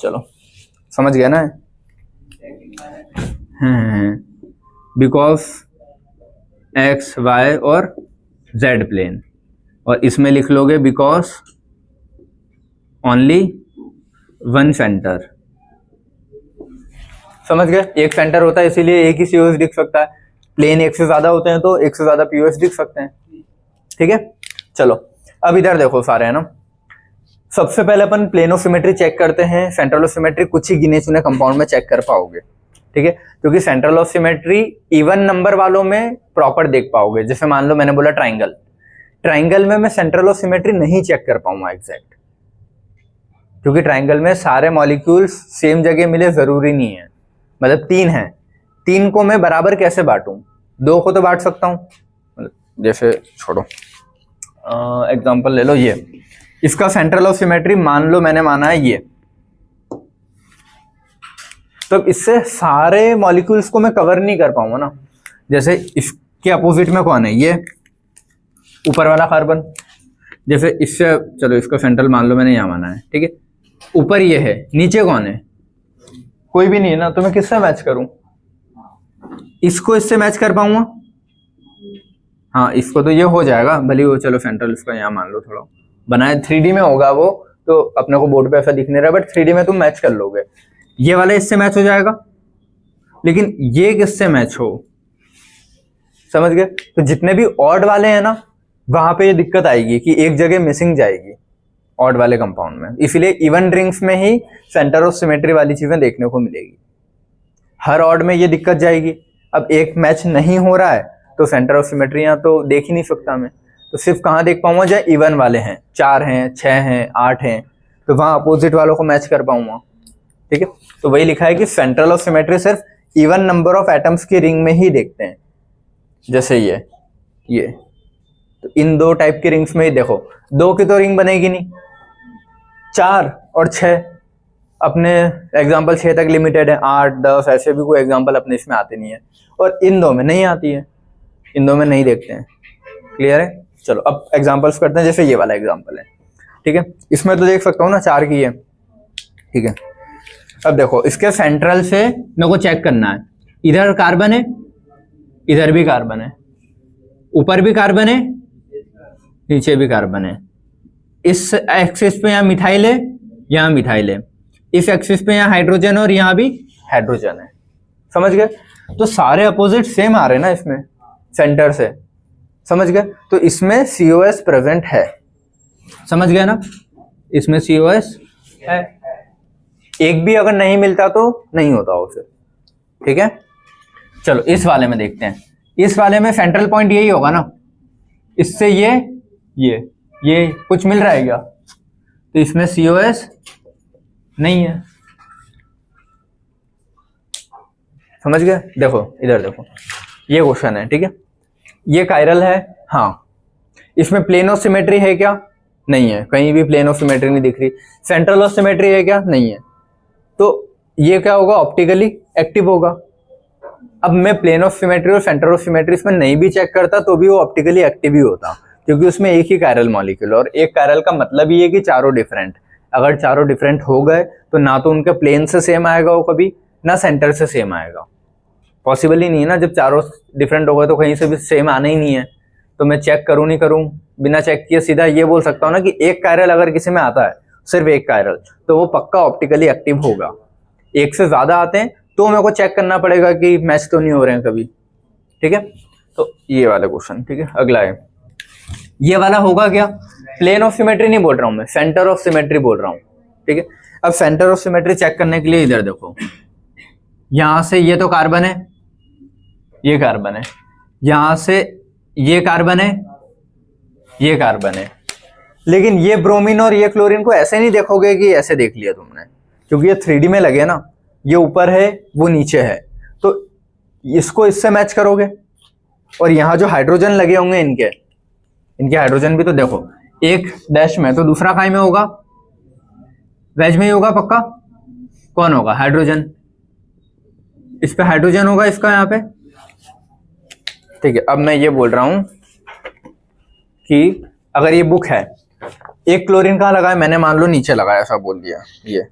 चलो समझ गया ना, बिकॉज एक्स वाई और जेड प्लेन, और इसमें लिख लोगे बिकॉज ओनली वन सेंटर। समझ गए, एक सेंटर होता है इसीलिए एक ही सीओएस दिख सकता है। प्लेन एक से ज्यादा होते हैं तो एक से ज्यादा पीओएस दिख सकते हैं, ठीक है। चलो अब इधर देखो सारे, है ना। सबसे पहले अपन प्लेन ऑफ सिमेट्री चेक करते हैं। सेंट्रल ऑफ सिमेट्री कुछ ही गिने चुने कंपाउंड में चेक कर पाओगे, ठीक है, क्योंकि central of symmetry even number वालों में प्रॉपर देख पाओगे। जैसे मान लो मैंने बोला ट्राइंगल, ट्राइंगल में मैं सेंट्रल ऑफ सिमेट्री नहीं चेक कर पाऊंगा एग्जैक्ट, क्योंकि ट्राइंगल में सारे मॉलिक्यूल्स सेम जगह मिले जरूरी नहीं है। मतलब तीन है, तीन को मैं बराबर कैसे बांटूं, दो को तो बांट सकता हूं। जैसे छोड़ो, एग्जांपल ले लो, ये इसका सेंट्रल ऑफ सिमेट्री मान लो मैंने माना है ये, तो इससे सारे मॉलिक्यूल्स को मैं कवर नहीं कर पाऊंगा ना। जैसे इसके अपोजिट में कौन है, ये ऊपर वाला कार्बन। जैसे इससे, चलो इसका सेंट्रल मान लो मैंने यहां माना है, ठीक है। ऊपर ये है, नीचे कौन है, कोई भी नहीं है ना, तो मैं किससे मैच करूं, इसको इससे मैच कर पाऊंगा। हाँ, इसको तो ये हो जाएगा, भले वो, चलो सेंट्रल इसका यहाँ मान लो, थोड़ा बनाए 3D में होगा वो, तो अपने को बोर्ड पे ऐसा दिख नहीं रहा, बट 3D में तुम मैच कर लोगे। ये वाला इससे मैच हो जाएगा, लेकिन ये किससे मैच हो, समझ गए। तो जितने भी ऑड वाले हैं ना, वहां पे ये दिक्कत आएगी कि एक जगह मिसिंग जाएगी ऑड वाले कंपाउंड में। इसलिए इवन रिंग्स में ही सेंटर ऑफ सिमेट्री वाली चीजें देखने को मिलेगी। हर ऑड में ये दिक्कत जाएगी। अब एक मैच नहीं हो रहा है तो सेंटर ऑफ सिमेट्री यहाँ तो देख ही नहीं सकता मैं, तो सिर्फ कहाँ देख पाऊंगा, जहाँ इवन वाले हैं, 4 हैं, 6 हैं, 8 हैं, तो वहां अपोजिट वालों को मैच कर पाऊंगा, ठीक है। तो वही लिखा है कि सेंट्रल ऑफ सिमेट्री सिर्फ इवन नंबर ऑफ एटम्स की रिंग में ही देखते हैं। जैसे ये तो इन दो टाइप की रिंग्स में ही देखो, दो की तो रिंग बनेगी नहीं, 4 और 6 अपने एग्जाम्पल 6 तक लिमिटेड है, 8, 10 ऐसे भी कोई एग्जाम्पल अपने इसमें आते नहीं है, और इन दो में नहीं आती है, इन दो में नहीं देखते हैं। क्लियर है। चलो अब एग्जाम्पल्स करते हैं। जैसे ये वाला एग्जाम्पल है, ठीक है, इसमें तो देख सकता हूँ ना 4 की है, ठीक है। अब देखो इसके सेंट्रल से मेरे को चेक करना है, इधर कार्बन है, इधर भी कार्बन है, ऊपर भी कार्बन है, नीचे भी कार्बन है। इस एक्सिस पे यहाँ मिथाइल है, यहाँ मिथाइल है, इस एक्सिस पे यहाँ हाइड्रोजन है और यहाँ भी हाइड्रोजन है। समझ गए। तो सारे अपोजिट सेम आ रहे हैं ना इसमें सेंटर से, समझ गए। तो इसमें COS प्रेजेंट है, समझ गए ना, इसमें COS है। एक भी अगर नहीं मिलता तो नहीं होता वो फिर, ठीक है। चलो इस वाले में देखते हैं। इस वाले में सेंट्रल पॉइंट यही होगा ना, इससे ये कुछ मिल रहा है क्या, तो इसमें COS नहीं है। समझ गए। देखो इधर देखो, ये क्वेश्चन है, ठीक है। ये कायरल है, हाँ, इसमें प्लेन ऑफ सिमेट्री है क्या, नहीं है, कहीं भी प्लेन ऑफ सिमेट्री नहीं दिख रही। सेंट्रल ऑफ सिमेट्री है क्या, नहीं है। तो ये क्या होगा, ऑप्टिकली एक्टिव होगा। अब मैं प्लेन ऑफ सिमेट्री और सेंटर ऑफ सिमेट्री इसमें नहीं भी चेक करता तो भी वो ऑप्टिकली एक्टिव ही होता, क्योंकि उसमें एक ही कायरल मॉलिक्यूल, और एक कायरल का मतलब ये है कि चारों डिफरेंट। अगर चारों डिफरेंट हो गए तो ना तो उनके प्लेन से सेम आएगा वो कभी, ना सेंटर से सेम आएगा। पॉसिबल ही नहीं है ना, जब चारों डिफरेंट हो गए तो कहीं से भी सेम आना ही नहीं है। तो मैं चेक करूं नहीं करूं, बिना चेक किए सीधा ये बोल सकता हूं ना कि एक कायरल अगर किसी में आता है, सिर्फ एक कायरल, तो वो पक्का ऑप्टिकली एक्टिव होगा। एक से ज्यादा आते हैं तो मेरे को चेक करना पड़ेगा कि मैच तो नहीं हो रहे हैं कभी, ठीक है। तो ये वाला क्वेश्चन, ठीक है। अगला है ये वाला होगा क्या, प्लेन ऑफ सिमेट्री नहीं बोल रहा हूं मैं, सेंटर ऑफ सिमेट्री बोल रहा हूं, ठीक है। अब सेंटर ऑफ सिमेट्री चेक करने के लिए इधर देखो, यहां से ये तो कार्बन है, ये कार्बन है, यहां से ये कार्बन है, ये कार्बन है, लेकिन ये ब्रोमीन और ये क्लोरीन को ऐसे नहीं देखोगे कि ऐसे देख लिया तुमने, क्योंकि ये 3D में लगे ना, ये ऊपर है वो नीचे है, तो इसको इससे मैच करोगे। और यहाँ जो हाइड्रोजन लगे होंगे इनके हाइड्रोजन भी तो देखो, एक डैश में तो दूसरा काय में होगा, वेज में ही होगा पक्का। कौन होगा, हाइड्रोजन, इस पे हाइड्रोजन होगा इसका यहाँ पे, ठीक है। अब मैं ये बोल रहा हूं कि अगर ये बुक है, एक क्लोरीन कहाँ लगा है, मैंने मान लो नीचे लगाया, ऐसा बोल दिया ये,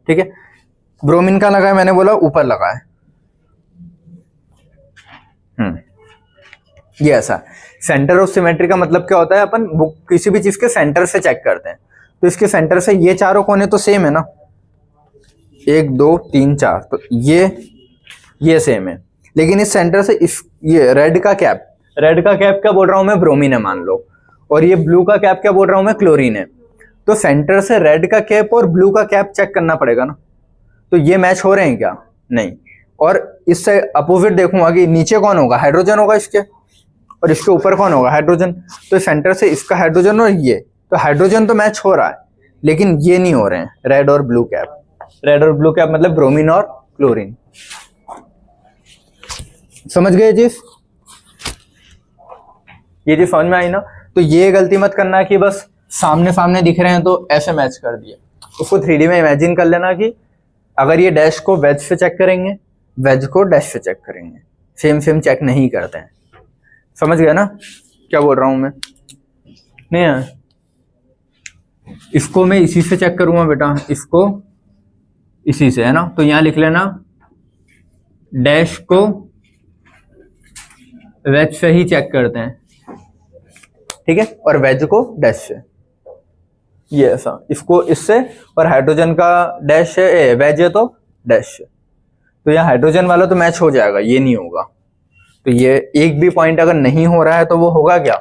ठीक है। ब्रोमीन कहाँ लगा है, मैंने बोला ऊपर लगा है, ये ऐसा। सेंटर ऑफ सिमेट्री का मतलब क्या होता है, अपन बुक किसी भी चीज के सेंटर से चेक करते हैं, तो इसके सेंटर से ये चारों कोने तो सेम है ना, 1 2 3 4, तो ये सेम है, लेकिन इस सेंटर से इस ये रेड का कैप क्या बोल रहा हूं मैं, ब्रोमीन है मान लो, और ये ब्लू का कैप क्या बोल रहा हूं मैं, क्लोरीन है। तो सेंटर से रेड का कैप और ब्लू का कैप चेक करना पड़ेगा ना, तो ये मैच हो रहे हैं क्या, नहीं। और इससे अपोजिट देखूंगा कि नीचे कौन होगा, हाइड्रोजन होगा इसके, और इसके ऊपर कौन होगा, हाइड्रोजन। तो सेंटर से इसका हाइड्रोजन और ये, तो हाइड्रोजन तो मैच हो रहा है, लेकिन ये नहीं हो रहे हैं, रेड और ब्लू कैप। रेड और ब्लू कैप मतलब ब्रोमीन और क्लोरीन। समझ गए चीज, ये चीज समझ में आई ना। तो ये गलती मत करना कि बस सामने सामने दिख रहे हैं तो ऐसे मैच कर दिए, उसको 3D में इमेजिन कर लेना कि अगर ये डैश को वेज से चेक करेंगे, वेज को डैश से चेक करेंगे, सेम चेक नहीं करते हैं। समझ गया ना क्या बोल रहा हूं मैं, नहीं है। इसको मैं इसी से चेक करूंगा बेटा, इसको इसी से, है ना। तो यहां लिख लेना डैश को वेज से ही चेक करते हैं, ठीक है, और वेज को डैश से, ये ऐसा, इसको इससे, और हाइड्रोजन का डैश है, वेज है तो डैश से। तो यहाँ हाइड्रोजन वाला तो मैच हो जाएगा, ये नहीं होगा। तो ये एक भी पॉइंट अगर नहीं हो रहा है तो वो होगा क्या,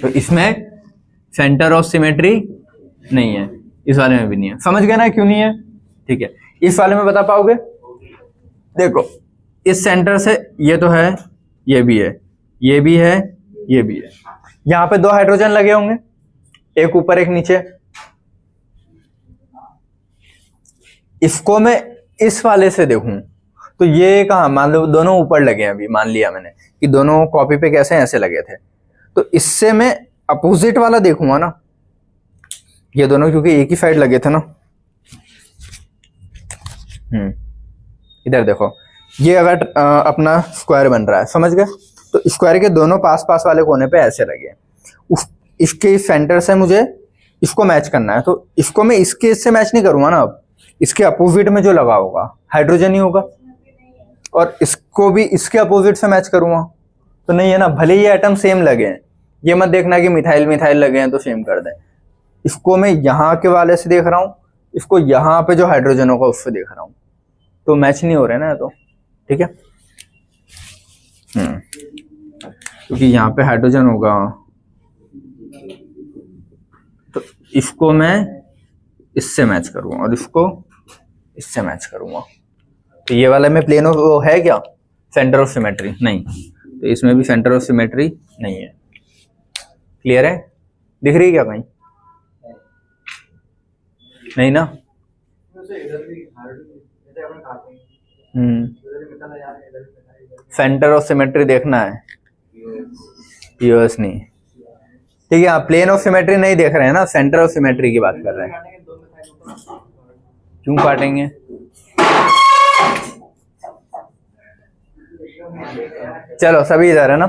तो इसमें सेंटर ऑफ सिमेट्री नहीं है, इस वाले में भी नहीं है। समझ गए ना क्यों नहीं है, ठीक है। इस वाले में बता पाओगे, देखो इस सेंटर से ये तो है, ये भी है, ये भी है, ये भी है, यहाँ पे 2 हाइड्रोजन लगे होंगे, एक ऊपर एक नीचे। इसको मैं इस वाले से देखूं तो ये कहाँ, मान लो दोनों ऊपर लगे हैं, अभी मान लिया मैंने कि दोनों कॉपी पे कैसे ऐसे लगे थे, तो इससे मैं अपोजिट वाला देखूंगा ना, ये दोनों क्योंकि एक ही साइड लगे थे ना। इधर देखो, ये अगर अपना स्क्वायर बन रहा है, समझ गए, तो स्क्वायर के दोनों पास पास वाले कोने पे ऐसे लगे, इसके सेंटर से मुझे इसको मैच करना है, तो इसको मैं इसके इससे मैच नहीं करूंगा ना, अब इसके अपोजिट में जो लगा होगा हाइड्रोजन ही होगा, और इसको भी इसके अपोजिट से मैच करूंगा तो नहीं है ना। भले ये एटम सेम लगे हैं, ये मत देखना कि मिथाइल मिथाइल लगे हैं तो सेम कर दें। इसको मैं यहाँ के वाले से देख रहा हूँ, इसको यहाँ पे जो हाइड्रोजन होगा उससे देख रहा हूँ, तो मैच नहीं हो रहे ना, तो ठीक है। क्योंकि यहाँ पे हाइड्रोजन होगा, तो इसको मैं इससे मैच करूंगा और इसको इससे मैच करूंगा, तो ये वाला में प्लेन ऑफ वो है क्या, सेंटर ऑफ सिमेट्री नहीं, तो इसमें भी सेंटर ऑफ सिमेट्री नहीं है। क्लियर है, दिख रही है क्या कहीं, नहीं ना। सेंटर ऑफ सिमेट्री देखना है, यूएस नहीं, ठीक है। आप प्लेन ऑफ सिमेट्री नहीं देख रहे हैं ना, सेंटर ऑफ सिमेट्री की बात कर रहे हैं। क्यों काटेंगे, चलो सभी इधर है ना।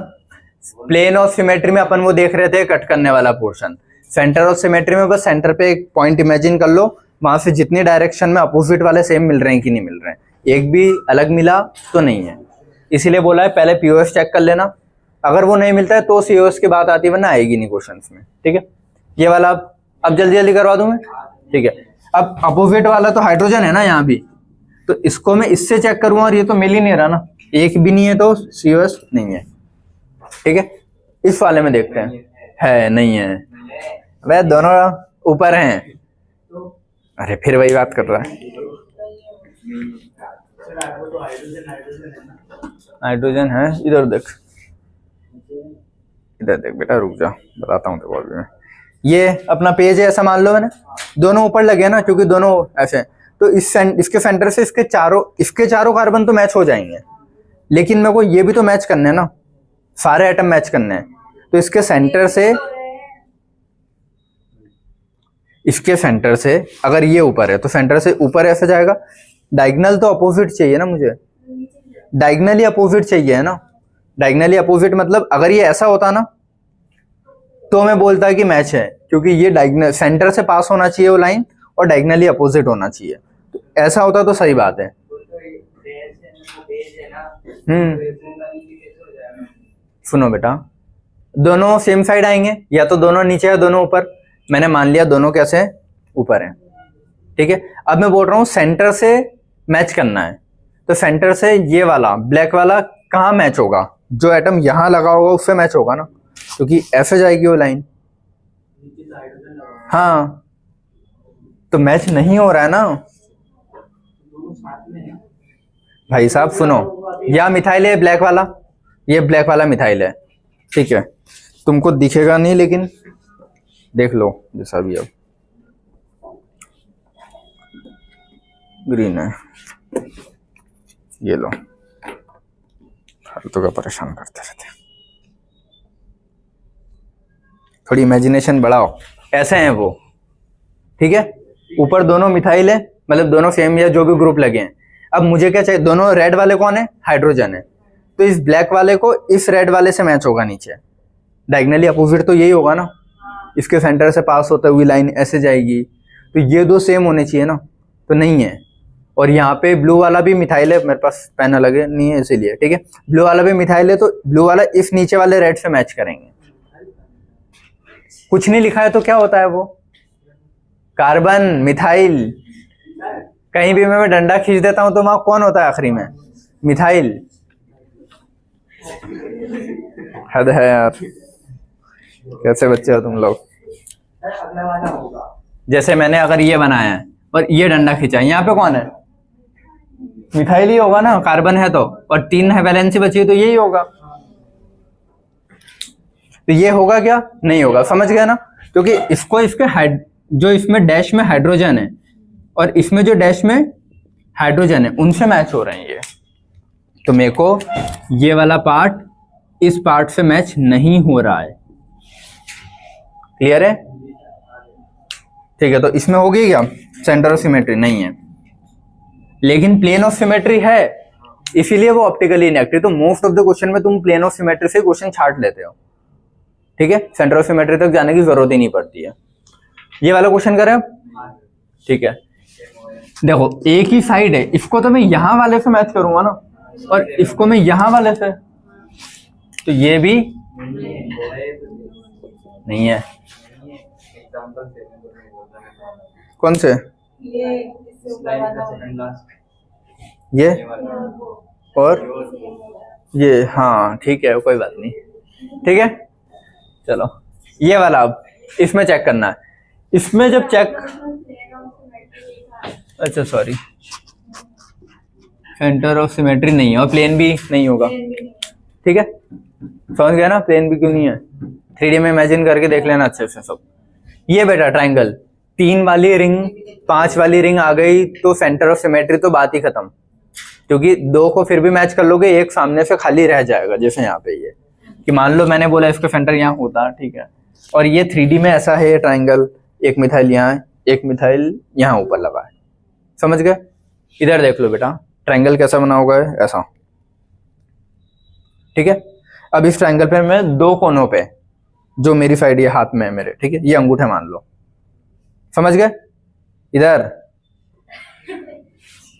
प्लेन ऑफ सिमेट्री में अपन वो देख रहे थे कट करने वाला पोर्शन, सेंटर ऑफ सिमेट्री में बस सेंटर पे एक पॉइंट इमेजिन कर लो, वहां से जितनी डायरेक्शन में अपोजिट वाले सेम मिल रहे हैं कि नहीं मिल रहे हैं, एक भी अलग मिला तो नहीं है। इसीलिए बोला है पहले पीओएस चेक कर लेना, अगर वो नहीं मिलता है तो सीओएस की बात आती है, वरना आएगी नहीं क्वेश्चंस में, ठीक है। ये वाला अब जल्दी जल्दी करवा दूं मैं, ठीक है। अब अपोजिट वाला तो हाइड्रोजन है ना यहाँ भी, तो इसको मैं इससे चेक करूंगा और ये तो मिल ही नहीं रहा ना, एक भी नहीं है तो सीओएस नहीं है, ठीक है। इस वाले में देखते हैं, है नहीं है, वह दोनों ऊपर हैं। अरे फिर वही बात कर रहा है, नाइट्रोजन है, इधर देख, इधर देख बेटा, रुक जा बताता हूँ तेरे को। ये अपना पेज है ऐसा मान लो, मैंने दोनों ऊपर लगे ना, क्योंकि दोनों ऐसे हैं, तो इसके सेंटर से इसके चारों कार्बन तो मैच हो जाएंगे, लेकिन मेरे को ये भी तो मैच करने हैं ना, सारे एटम मैच करने हैं। तो इसके सेंटर से अगर ये ऊपर है तो सेंटर से ऊपर ऐसे जाएगा। डायगोनल तो अपोजिट चाहिए ना मुझे, डायगोनली अपोजिट चाहिए है ना। डायगोनली अपोजिट मतलब अगर ये ऐसा होता ना तो मैं बोलता कि मैच है, क्योंकि ये डायगोनल सेंटर से पास होना चाहिए वो लाइन और डायगोनली अपोजिट होना चाहिए। तो ऐसा होता तो सही बात है। सुनो बेटा, दोनों सेम साइड आएंगे, या तो दोनों नीचे या दोनों ऊपर। मैंने मान लिया दोनों कैसे ऊपर हैं, ठीक है। अब मैं बोल रहा हूं सेंटर से मैच करना है, तो सेंटर से ये वाला ब्लैक वाला कहाँ मैच होगा, जो एटम यहां लगा होगा उससे मैच होगा ना, क्योंकि ऐसे जाएगी वो लाइन। हाँ तो मैच नहीं हो रहा है ना भाई साहब। सुनो, या मिथाइल है ब्लैक वाला, ये ब्लैक वाला मिथाइल है, ठीक है। तुमको दिखेगा नहीं लेकिन देख लो जैसा भी। अब ग्रीन है, ये लो, फालतू का परेशान करते रहते। थोड़ी इमेजिनेशन बढ़ाओ, ऐसे हैं वो, ठीक है। ऊपर दोनों मिथाइल है, मतलब दोनों सेम या जो भी ग्रुप लगे हैं। अब मुझे क्या चाहिए, दोनों रेड वाले कौन है, हाइड्रोजन है, तो इस ब्लैक वाले को इस रेड वाले से मैच होगा नीचे। डायगोनली अपोजिट तो यही होगा ना, इसके सेंटर से पास होते हुए लाइन ऐसे जाएगी, तो ये दो सेम होने चाहिए ना, तो नहीं है। और यहाँ पे ब्लू वाला भी मिथाइल है, मेरे पास पेन अलग है नहीं है इसीलिए, ठीक है। ब्लू वाला भी मिथाइल है, तो ब्लू वाला इस नीचे वाले रेड से मैच करेंगे। कुछ नहीं लिखा है तो क्या होता है वो, कार्बन मिथाइल। कहीं भी मैं डंडा खींच देता हूं तो वहां कौन होता है आखिरी में, मिथाइल। हद है यार, कैसे बच्चे हो तुम लोग। जैसे मैंने अगर ये बनाया है और ये डंडा खींचा, यहाँ पे कौन है, मिथाइल ही होगा ना, कार्बन है तो, और 3 है वैलेंसी बची तो यही होगा। तो ये होगा क्या, नहीं होगा, समझ गया ना। क्योंकि इसको इसके जो इसमें डैश में हाइड्रोजन है और इसमें जो डैश में हाइड्रोजन है उनसे मैच हो रहे हैं ये। तो मेरे को ये वाला पार्ट इस पार्ट से मैच नहीं हो रहा है, क्लियर है, ठीक है। तो इसमें होगी क्या, सेंटर ऑफ सिमेट्री नहीं है, लेकिन प्लेन ऑफ सिमेट्री है, इसीलिए वो ऑप्टिकली इनएक्टिव। तो मोस्ट ऑफ द क्वेश्चन में तुम प्लेन ऑफ सिमेट्री से क्वेश्चन छाट लेते हो, ठीक है। सेंटर ऑफ सिमेट्री तक जाने की जरूरत ही नहीं पड़ती है। ये वाला क्वेश्चन करें, ठीक है। देखो एक ही साइड है, इसको तो मैं यहां वाले से मैच करूंगा ना, और इसको मैं यहां वाले से, तो ये भी नहीं है। कौन से, ये और ये, हाँ ठीक है, कोई बात नहीं, ठीक है। चलो ये वाला अब इसमें चेक करना है। इसमें जब चेक, अच्छा सॉरी, सेंटर ऑफ सिमेट्री नहीं है और प्लेन भी नहीं होगा, ठीक है। समझ गया ना, प्लेन भी क्यों नहीं है। 3D में इमेजिन करके देख लेना अच्छे से सब। ये बेटा ट्राइंगल, 3 वाली रिंग 5 वाली रिंग आ गई तो सेंटर ऑफ सिमेट्री तो बात ही खत्म, क्योंकि 2 को फिर भी मैच कर लोगे, एक सामने से खाली रह जाएगा। जैसे यहाँ पे ये कि मान लो मैंने बोला इसका सेंटर यहाँ होता, ठीक है, और ये 3D में ऐसा है ट्राइंगल, एक मिथाइल यहाँ, एक मिथाइल यहाँ ऊपर लगा है, समझ गए। इधर देख लो बेटा ट्राइंगल कैसा बना होगा, ऐसा, ठीक है। अब इस ट्राइंगल पे मैं 2 कोनों पे, जो मेरी साइड ये हाथ में है मेरे, ठीक है, ये अंगूठे मान लो, समझ गए। इधर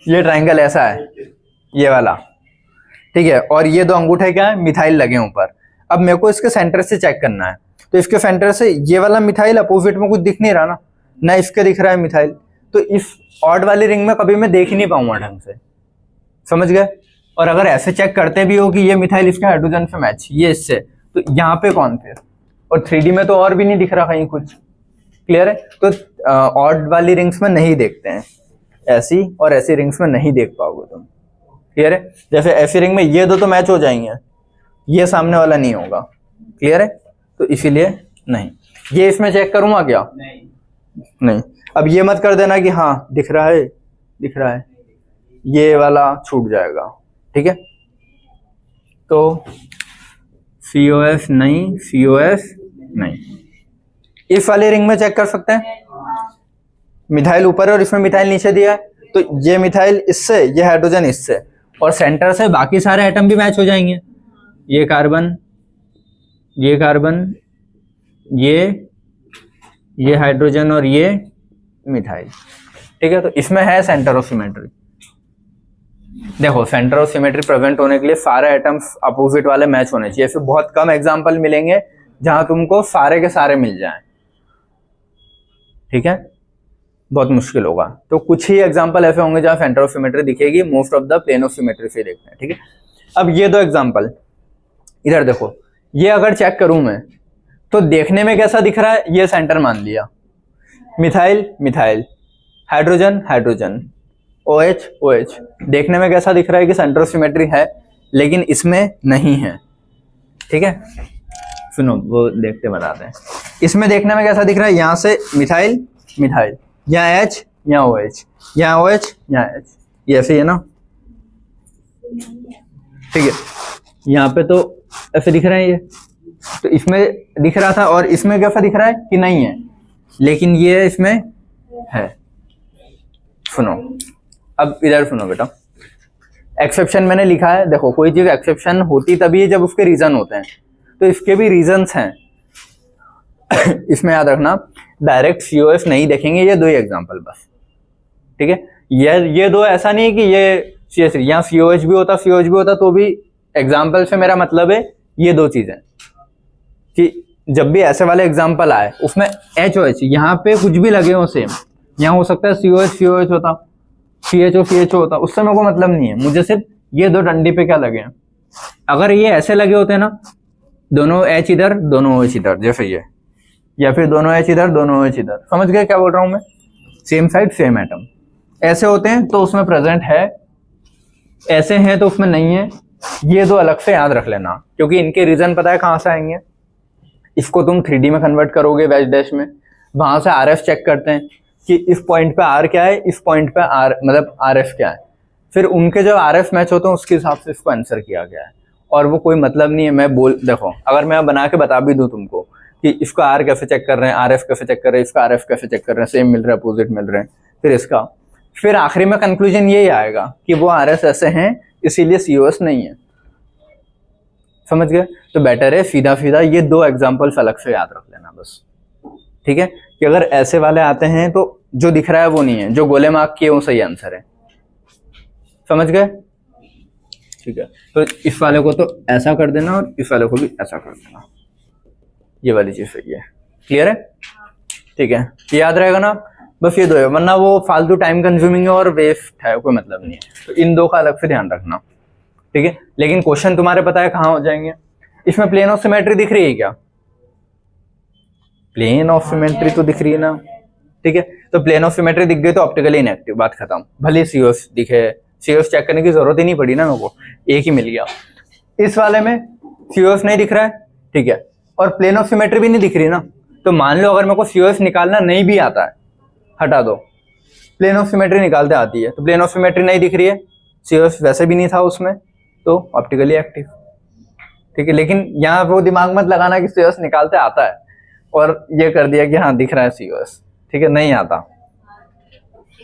ये ट्राइंगल ऐसा है, ये वाला, ठीक है, और ये 2 अंगूठे क्या है, मिथाइल लगे ऊपर। अब मेरे को इसके सेंटर से चेक करना है, तो इसके सेंटर से ये वाला मिथाइल अपोजिट में कुछ दिख नहीं रहा ना इसके दिख रहा है मिथाइल, तो इस ऑड वाली रिंग में कभी मैं देख ही नहीं पाऊंगा ढंग से, समझ गए। और अगर ऐसे चेक करते भी हो कि ये मिथाइल इसके हाइड्रोजन से मैच, ये इससे, तो यहाँ पे कौन फिर, और 3D में तो और भी नहीं दिख रहा कहीं कुछ। क्लियर है? तो ऑड वाली रिंग्स में नहीं देखते हैं, ऐसी और ऐसी रिंग्स में नहीं देख पाओगे तुम। क्लियर है? जैसे ऐसी रिंग में ये दो तो मैच हो जाएंगे, ये सामने वाला नहीं होगा। क्लियर है? तो इसीलिए नहीं। ये इसमें चेक करूंगा क्या? नहीं। अब ये मत कर देना कि हाँ दिख रहा है, दिख रहा है, ये वाला छूट जाएगा। ठीक है? तो COS नहीं, COS नहीं। इस वाली रिंग में चेक कर सकते हैं, मिथाइल ऊपर है और इसमें मिथाइल नीचे दिया है, तो ये मिथाइल इससे, ये हाइड्रोजन इससे, और सेंटर से बाकी सारे एटम भी मैच हो जाएंगे। ये कार्बन, ये कार्बन, ये हाइड्रोजन और ये मिथाइल। ठीक है? तो इसमें है सेंटर ऑफ सिमेट्री। देखो, सेंटर ऑफ सिमेट्री प्रेजेंट होने के लिए सारे एटम्स अपोजिट वाले मैच होने चाहिए। ऐसे बहुत कम एग्जांपल मिलेंगे जहां तुमको सारे के सारे मिल जाएं। ठीक है? बहुत मुश्किल होगा। तो कुछ ही एग्जांपल ऐसे होंगे जहां सेंटर ऑफ सिमेट्री दिखेगी, most of the plane of symmetry से देखते हैं। ठीक है? अब ये दो एग्जांपल इधर देखो, ये अगर चेक करूं मैं तो देखने में कैसा दिख रहा है? ये सेंटर मान लिया, methyl methyl, hydrogen hydrogen, OH OH। देखने में कैसा दिख रहा है कि सेंटर ऑफ सिमेट्री है, लेकिन इसमें नहीं है। ठीक है? सुनो, वो देखते बताते हैं। इसमें देखने में कैसा दिख रहा है? यहाँ से मिथाइल मिथाइल, यहाँ H, यहाँ OH, यहाँ OH, यहाँ H, ये ऐसे ही है ना? ठीक है? यहाँ पे तो ऐसे दिख रहा है ये, तो इसमें दिख रहा था, और इसमें कैसा दिख रहा है कि नहीं है, लेकिन ये इसमें है। सुनो, अब इधर सुनो बेटा, एक्सेप्शन मैंने लिखा है। देखो, कोई चीज एक्सेप्शन होती तभी है जब उसके रीजन होते हैं, तो इसके भी रीजंस हैं। इसमें याद रखना, डायरेक्ट COS नहीं देखेंगे, ये दो ही एग्जांपल बस। ठीक है? ये दो, ऐसा नहीं है कि ये CH3, यहाँ COH भी होता, COH भी होता, तो भी एग्जाम्पल से मेरा मतलब है ये दो चीजें, कि जब भी ऐसे वाले एग्जाम्पल आए उसमें HOH यहाँ पे कुछ भी लगे हो सेम, यहाँ हो सकता है COH COH होता, CHO CHO होता, उससे मेरे को मतलब नहीं है। मुझे सिर्फ ये दो डंडी पे क्या लगे हैं। अगर ये ऐसे लगे होते हैं ना, दोनों H इधर दोनों OH इधर, जैसे ये, या फिर दोनों H इधर दोनों OH इधर, समझ गए क्या बोल रहा हूं मैं? सेम साइड सेम एटम, ऐसे होते हैं तो उसमें प्रेजेंट है, ऐसे हैं तो उसमें नहीं है। ये दो अलग से याद रख लेना, क्योंकि इनके रीजन पता है कहां से आएंगे। इसको तुम 3D में कन्वर्ट करोगे वैज डैश में, वहां से RF चेक करते हैं कि इस पॉइंट पे R क्या है, इस पॉइंट पे R मतलब RF क्या है, फिर उनके जो RF मैच होते हैं उसके हिसाब से इसको आंसर किया गया है। और वो कोई मतलब नहीं है मैं देखो, अगर मैं बना के बता भी दूं तुमको कि इसको R कैसे चेक कर रहे हैं, RF कैसे चेक कर रहे हैं, इसका RF कैसे चेक कर रहे हैं, सेम मिल रहा है अपोजिट मिल रहे हैं, फिर इसका, फिर आखिरी में कंक्लूजन यही आएगा कि वो RS ऐसे हैं इसीलिए COS नहीं है। समझ गए? तो बेटर है सीधा सीधा ये दो एग्जांपल्स अलग से याद रख लेना बस। ठीक है? कि अगर ऐसे वाले आते हैं तो जो दिख रहा है वो नहीं है, जो गोले मार्क किए वो सही आंसर है। समझ गए? ठीक है, तो इस वाले को तो ऐसा कर देना और इस वाले को भी ऐसा कर देना, ये वाली चीज सही है। क्लियर है? ठीक है, ये याद रहेगा ना, बस ये दो है, वरना वो फालतू टाइम कंज्यूमिंग है और वेस्ट है, कोई मतलब नहीं है। तो इन दो का अलग से ध्यान रखना। ठीक है? लेकिन क्वेश्चन तुम्हारे पता है कहाँ हो जाएंगे। इसमें प्लेन ऑफ सिमेट्री दिख रही है क्या? प्लेन ऑफ सिमेट्री तो दिख रही है ना। ठीक है, तो प्लेन ऑफ सिमेट्री दिख गई तो ऑप्टिकली इनएक्टिव, बात खत्म। भले COS दिखे, COS चेक करने की जरूरत ही नहीं पड़ी ना, मेरे को एक ही मिल गया। इस वाले में COS नहीं दिख रहा है, ठीक है, और प्लेन ऑफ सिमेट्री भी नहीं दिख रही ना, तो मान लो अगर मेरे को COS निकालना नहीं भी आता है, हटा दो, प्लेन ऑफ सिमेट्री निकालते आती है, तो प्लेन ऑफ सिमेट्री नहीं दिख रही है, COS वैसे भी नहीं था उसमें, तो ऑप्टिकली एक्टिव। ठीक है, लेकिन यहाँ वो दिमाग मत लगाना कि COS निकालते आता है और ये कर दिया कि हाँ दिख रहा है COS। ठीक है, नहीं आता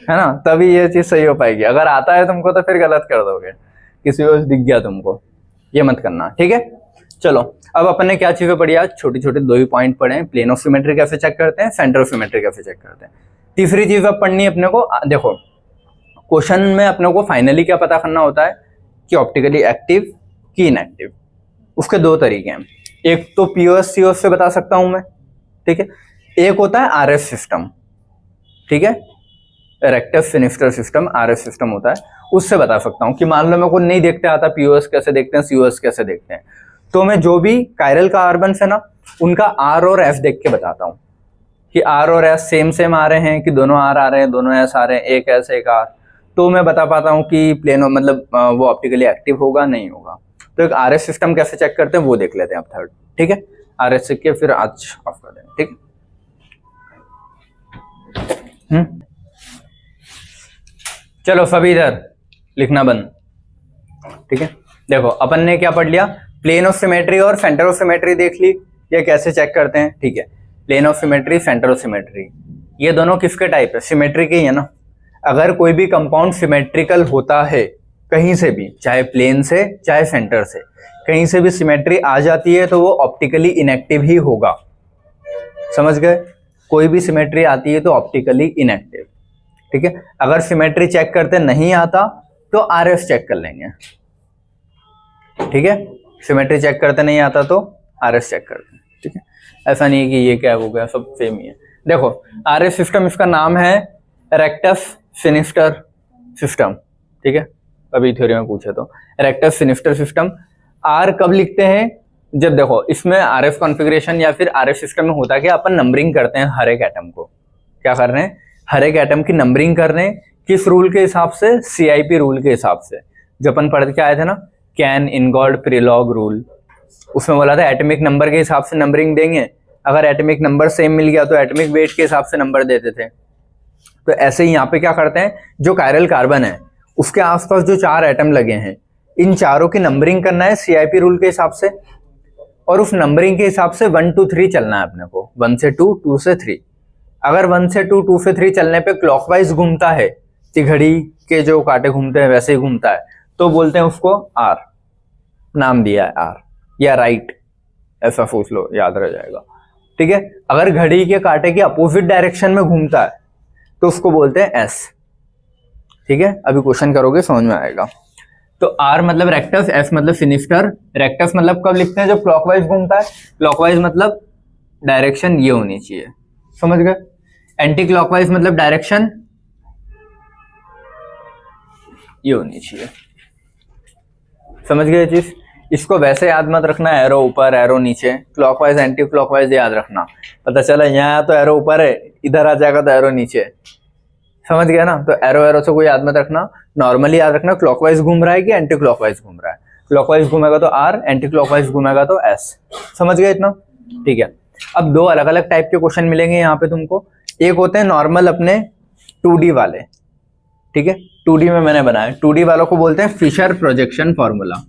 है ना, तभी ये चीज सही हो पाएगी। अगर आता है तुमको तो फिर गलत कर दोगे कि COS दिख गया तुमको, ये मत करना। ठीक है, चलो अब अपन ने क्या चीजें पढ़ी आज? छोटे छोटे दो ही पॉइंट पढ़े हैं, प्लेन ऑफ सिमेट्री कैसे चेक करते हैं, सेंटर ऑफ सिमेट्री कैसे चेक करते हैं। तीसरी चीज अब पढ़नी है अपने को, देखो क्वेश्चन में अपने को फाइनली क्या पता करना होता है कि ऑप्टिकली एक्टिव कि इनएक्टिव। उसके दो तरीके हैं, एक तो POS COS से बता सकता हूं मैं, ठीक है, एक होता है RF सिस्टम, ठीक है, rectus sinister system, RF system होता है, उससे बता सकता हूं कि मान लो मेरे को नहीं देखते आता POS कैसे देखते हैं, COS कैसे देखते हैं, तो मैं जो भी कायरल कार्बन है ना उनका R और F देख के बताता हूँ कि R और S सेम आ रहे हैं कि दोनों R आ रहे हैं, दोनों S आ रहे हैं, एक S एक R, तो मैं बता पाता हूँ कि प्लेन मतलब वो ऑप्टिकली एक्टिव होगा नहीं होगा। तो एक RS सिस्टम कैसे चेक करते हैं वो देख लेते हैं अब थर्ड। ठीक है, RS से के फिर आज ऑफ कर देंगे। ठीक, चलो सभी इधर लिखना बंद। ठीक है, देखो अपन ने क्या पढ़ लिया, प्लेन ऑफ सिमेट्री और सेंटर ऑफ सिमेट्री देख ली, ये कैसे चेक करते हैं। ठीक है, plane of symmetry, centre of symmetry, ये दोनों किसके टाइप है, सिमेट्री के ही है ना। अगर कोई भी कंपाउंड सिमेट्रिकल होता है कहीं से भी, चाहे प्लेन से चाहे सेंटर से, कहीं से भी सिमेट्री आ जाती है तो वो ऑप्टिकली इनएक्टिव ही होगा। समझ गए, कोई भी सिमेट्री आती है तो ऑप्टिकली इनएक्टिव। ठीक है, अगर सिमेट्री चेक करते नहीं आता तो आरएस चेक कर लेंगे। ठीक है, सिमेट्री चेक करते नहीं आता तो आरएस चेक करते हैं। ठीक है, ऐसा नहीं है कि ये क्या हो गया, सब सेम ही है। देखो आरएस सिस्टम, इसका नाम है रेक्टस सिनिस्टर सिस्टम। ठीक है, अभी थ्योरी में पूछे तो रेक्टस सिनिस्टर सिस्टम। आर कब लिखते हैं, जब देखो इसमें आरएफ कॉन्फ़िगरेशन या फिर आरएफ सिस्टम में होता है कि अपन नंबरिंग करते हैं हर एक एटम को। क्या कर रहे हैं, हर एक एटम की नंबरिंग कर रहे हैं, किस रूल के हिसाब से, सीआईपी रूल के हिसाब से। जब अपन पढ़ के आए थे ना कैन इनगॉर्ड प्रिलॉग रूल, उसमें बोला था एटमिक नंबर के हिसाब से नंबरिंग देंगे, अगर एटमिक नंबर सेम मिल गया तो एटमिक वेट के हिसाब से नंबर देते थे। तो ऐसे ही यहाँ पे क्या करते हैं, जो कायरल कार्बन है उसके आसपास जो 4 एटम लगे हैं, इन चारों की नंबरिंग करना है सीआईपी रूल के हिसाब से, और उस नंबरिंग के हिसाब से 1 2 3 चलना है अपने को, 1 से 2, 2 से 3। अगर 1 से 2, 2 से 3 चलने पे क्लॉकवाइज घूमता है, कि घड़ी के जो कांटे घूमते हैं वैसे ही घूमता है, तो बोलते हैं उसको आर, नाम दिया है आर, या राइट, ऐसा सोच लो, याद रह जाएगा। ठीक है, अगर घड़ी के कांटे के अपोजिट डायरेक्शन में घूमता है तो उसको बोलते हैं एस। ठीक है, अभी क्वेश्चन करोगे समझ में आएगा। तो आर मतलब रेक्टस, एस मतलब सिनिस्टर। रेक्टस मतलब कब लिखते हैं, जब क्लॉकवाइज घूमता है, क्लॉकवाइज मतलब डायरेक्शन ये होनी चाहिए, समझ गए। एंटी क्लॉकवाइज मतलब डायरेक्शन ये होनी चाहिए, समझ गए चीज। इसको वैसे याद मत रखना, एरो ऊपर एरो नीचे, क्लॉकवाइज एंटी क्लॉकवाइज याद रखना। पता चला यहाँ तो एरो ऊपर है, इधर आ जाएगा तो एरो नीचे, समझ गया ना। तो एरो एरो से कोई याद मत रखना, नॉर्मली याद रखना क्लॉकवाइज घूम रहा है कि एंटी क्लॉकवाइज घूम रहा है। क्लॉकवाइज घूमेगा तो आर, एंटी क्लॉकवाइज घूमेगा तो एस, समझ गए इतना। ठीक है, अब 2 अलग अलग टाइप के क्वेश्चन मिलेंगे यहाँ पे तुमको। एक होते हैं नॉर्मल अपने 2D वाले। ठीक है, 2D में मैंने बनाया, 2D वालों को बोलते हैं फिशर प्रोजेक्शन फॉर्मूला।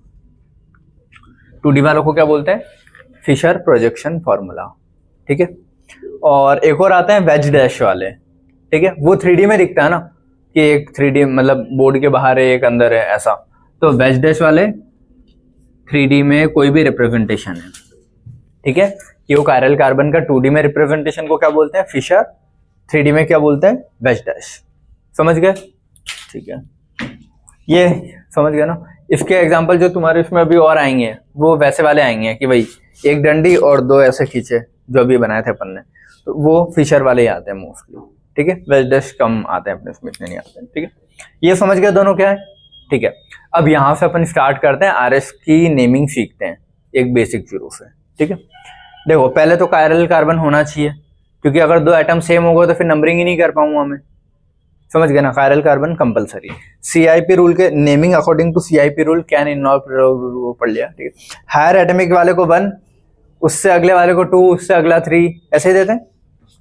2D वालों को क्या बोलते हैं, फिशर प्रोजेक्शन फॉर्मूला। ठीक है, और एक और आते हैं वेज डैश वाले। ठीक है, वो 3D में दिखता है ना, कि एक 3D मतलब बोर्ड के बाहर है एक अंदर है, ऐसा। तो वेज डैश वाले 3D में कोई भी रिप्रेजेंटेशन है। ठीक है, ये वो कायरल कार्बन का 2D में रिप्रेजेंटेशन को क्या बोलते हैं, फिशर। 3D में क्या बोलते हैं, वेज डैश। समझ गए। ठीक है, ये समझ गए ना। इसके एग्जांपल जो तुम्हारे इसमें अभी और आएंगे वो वैसे वाले आएंगे कि भाई एक डंडी और 2 ऐसे खींचे, जो अभी बनाए थे अपन ने, तो वो फिशर वाले ही आते हैं मोस्टली। ठीक है, वेज डैश कम आते हैं अपने, इसमें इतने नहीं आते हैं। ठीक है, ये समझ गए दोनों क्या है। ठीक है, अब यहाँ से अपन स्टार्ट करते हैं, आरएस की नेमिंग सीखते हैं एक बेसिक शुरू से। ठीक है, देखो पहले तो कायरल कार्बन होना चाहिए, क्योंकि अगर 2 एटम सेम हो गए तो फिर नंबरिंग ही नहीं कर पाऊंगा मैं। समझ गए ना, chiral carbon compulsory. CIP rule के naming according to CIP rule, can involve पढ़ लिया। ठीक है, हायर एटमिक वाले को 1, उससे अगले वाले को 2, उससे अगला 3, ऐसे ही देते हैं।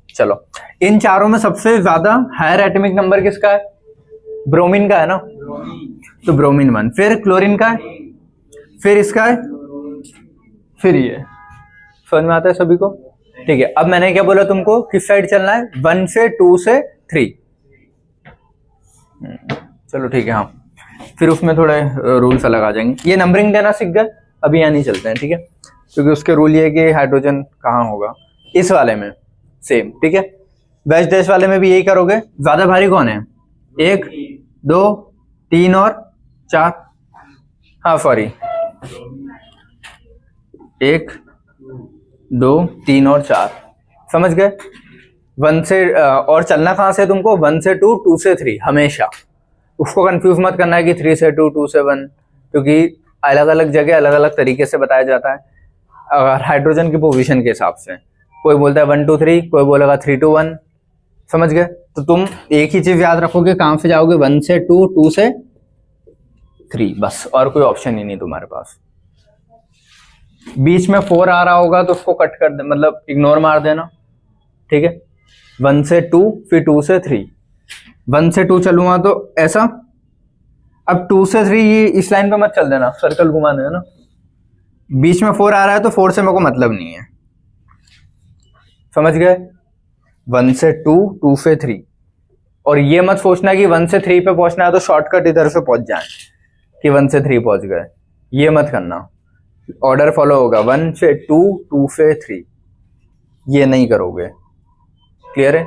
चलो, इन चारों में सबसे ज्यादा हायर एटमिक नंबर किसका है, ब्रोमीन का है ना, तो ब्रोमीन 1, फिर क्लोरीन का है, फिर इसका है, फिर ये। समझ में आता है सभी को। ठीक है, अब मैंने क्या बोला तुमको, किस साइड चलना है, 1 से 2 से 3। चलो ठीक है, हाँ, फिर उसमें थोड़े रूल्स अलग आ जाएंगे। ये नंबरिंग देना सीख गए, अभी यहाँ नहीं चलते हैं। ठीक है, क्योंकि उसके रूल ये है कि हाइड्रोजन कहाँ होगा, इस वाले में सेम। ठीक है, वेज डैश वाले में भी यही करोगे। ज्यादा भारी कौन है, 1 2 3 और 4, हाँ सॉरी 1 2 3 और 4, समझ गए। 1 से और चलना कहाँ से तुमको, 1 से 2, 2 से 3 हमेशा। उसको कंफ्यूज मत करना है कि 3 से 2, 2 से 1, क्योंकि अलग अलग जगह अलग अलग तरीके से बताया जाता है। अगर हाइड्रोजन की पोजीशन के हिसाब से, कोई बोलता है 1 2 3, कोई बोलेगा 3 2 1, समझ गए। तो तुम एक ही चीज याद रखोगे, कहां से जाओगे, 1 से 2, 2 से 3, बस, और कोई ऑप्शन ही नहीं तुम्हारे पास। बीच में 4 आ रहा होगा तो उसको कट कर दे, मतलब इग्नोर मार देना, ठीक है। 1 से 2, फिर 2 से 3, 1 से 2 चलूंगा तो ऐसा, अब 2 से 3 ये इस लाइन पे मत चल देना, सर्कल घुमा देना ना। बीच में 4 आ रहा है तो 4 से मेरे को मतलब नहीं है, समझ गए। 1 से 2, 2 से 3, और ये मत सोचना कि 1 से 3 पे पहुंचना है तो शॉर्टकट इधर से पहुंच जाए कि 1 से 3 पहुंच गए, ये मत करना। ऑर्डर फॉलो होगा 1 से 2, 2 से 3, ये नहीं करोगे, क्लियर है,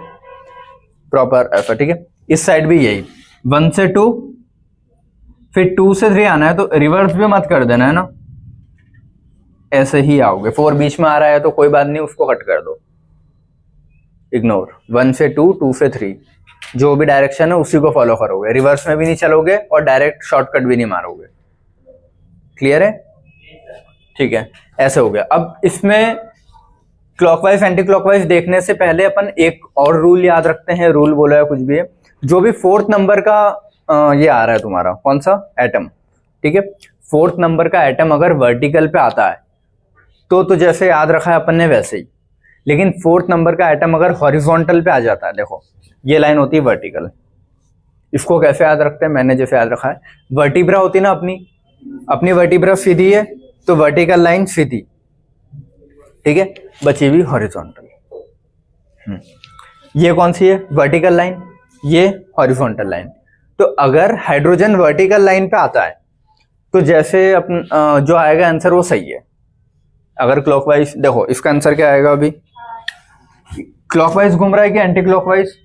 प्रॉपर ऐसा, ठीक है। इस साइड भी यही 1 से 2, फिर 2 से 3 आना है तो रिवर्स भी मत कर देना है ना, ऐसे ही आओगे। 4 बीच में आ रहा है तो कोई बात नहीं, उसको कट कर दो, इग्नोर। 1 से 2, 2 से 3, जो भी डायरेक्शन है उसी को फॉलो करोगे, रिवर्स में भी नहीं चलोगे और डायरेक्ट शॉर्टकट भी नहीं मारोगे, क्लियर है, ठीक है। ऐसे हो गया। अब इसमें क्लॉकवाइज एंटी क्लॉकवाइज देखने से पहले अपन एक और रूल याद रखते हैं, रूल बोलो या कुछ भी है, जो भी 4th नंबर का ये आ रहा है तुम्हारा, कौन सा, एटम, ठीक है। 4th नंबर का एटम अगर वर्टिकल पे आता है तो जैसे याद रखा है अपन ने वैसे ही, लेकिन 4th नंबर का एटम अगर हॉरिजॉन्टल पे आ जाता है, देखो ये लाइन होती है वर्टिकल, इसको कैसे याद रखते हैं, मैंने जैसे याद रखा है, वर्टिब्रा होती है ना अपनी वर्टिब्रा सीधी है तो वर्टिकल लाइन सीधी, ठीक है, बची हुई हॉरिजॉन्टल। ये कौन सी है, वर्टिकल लाइन, ये हॉरिजॉन्टल लाइन। तो अगर हाइड्रोजन वर्टिकल लाइन पे आता है तो जैसे अपन जो आएगा आंसर वो सही है। अगर क्लॉकवाइज, देखो इसका आंसर क्या आएगा, अभी क्लॉकवाइज घूम रहा है कि एंटी क्लॉकवाइज,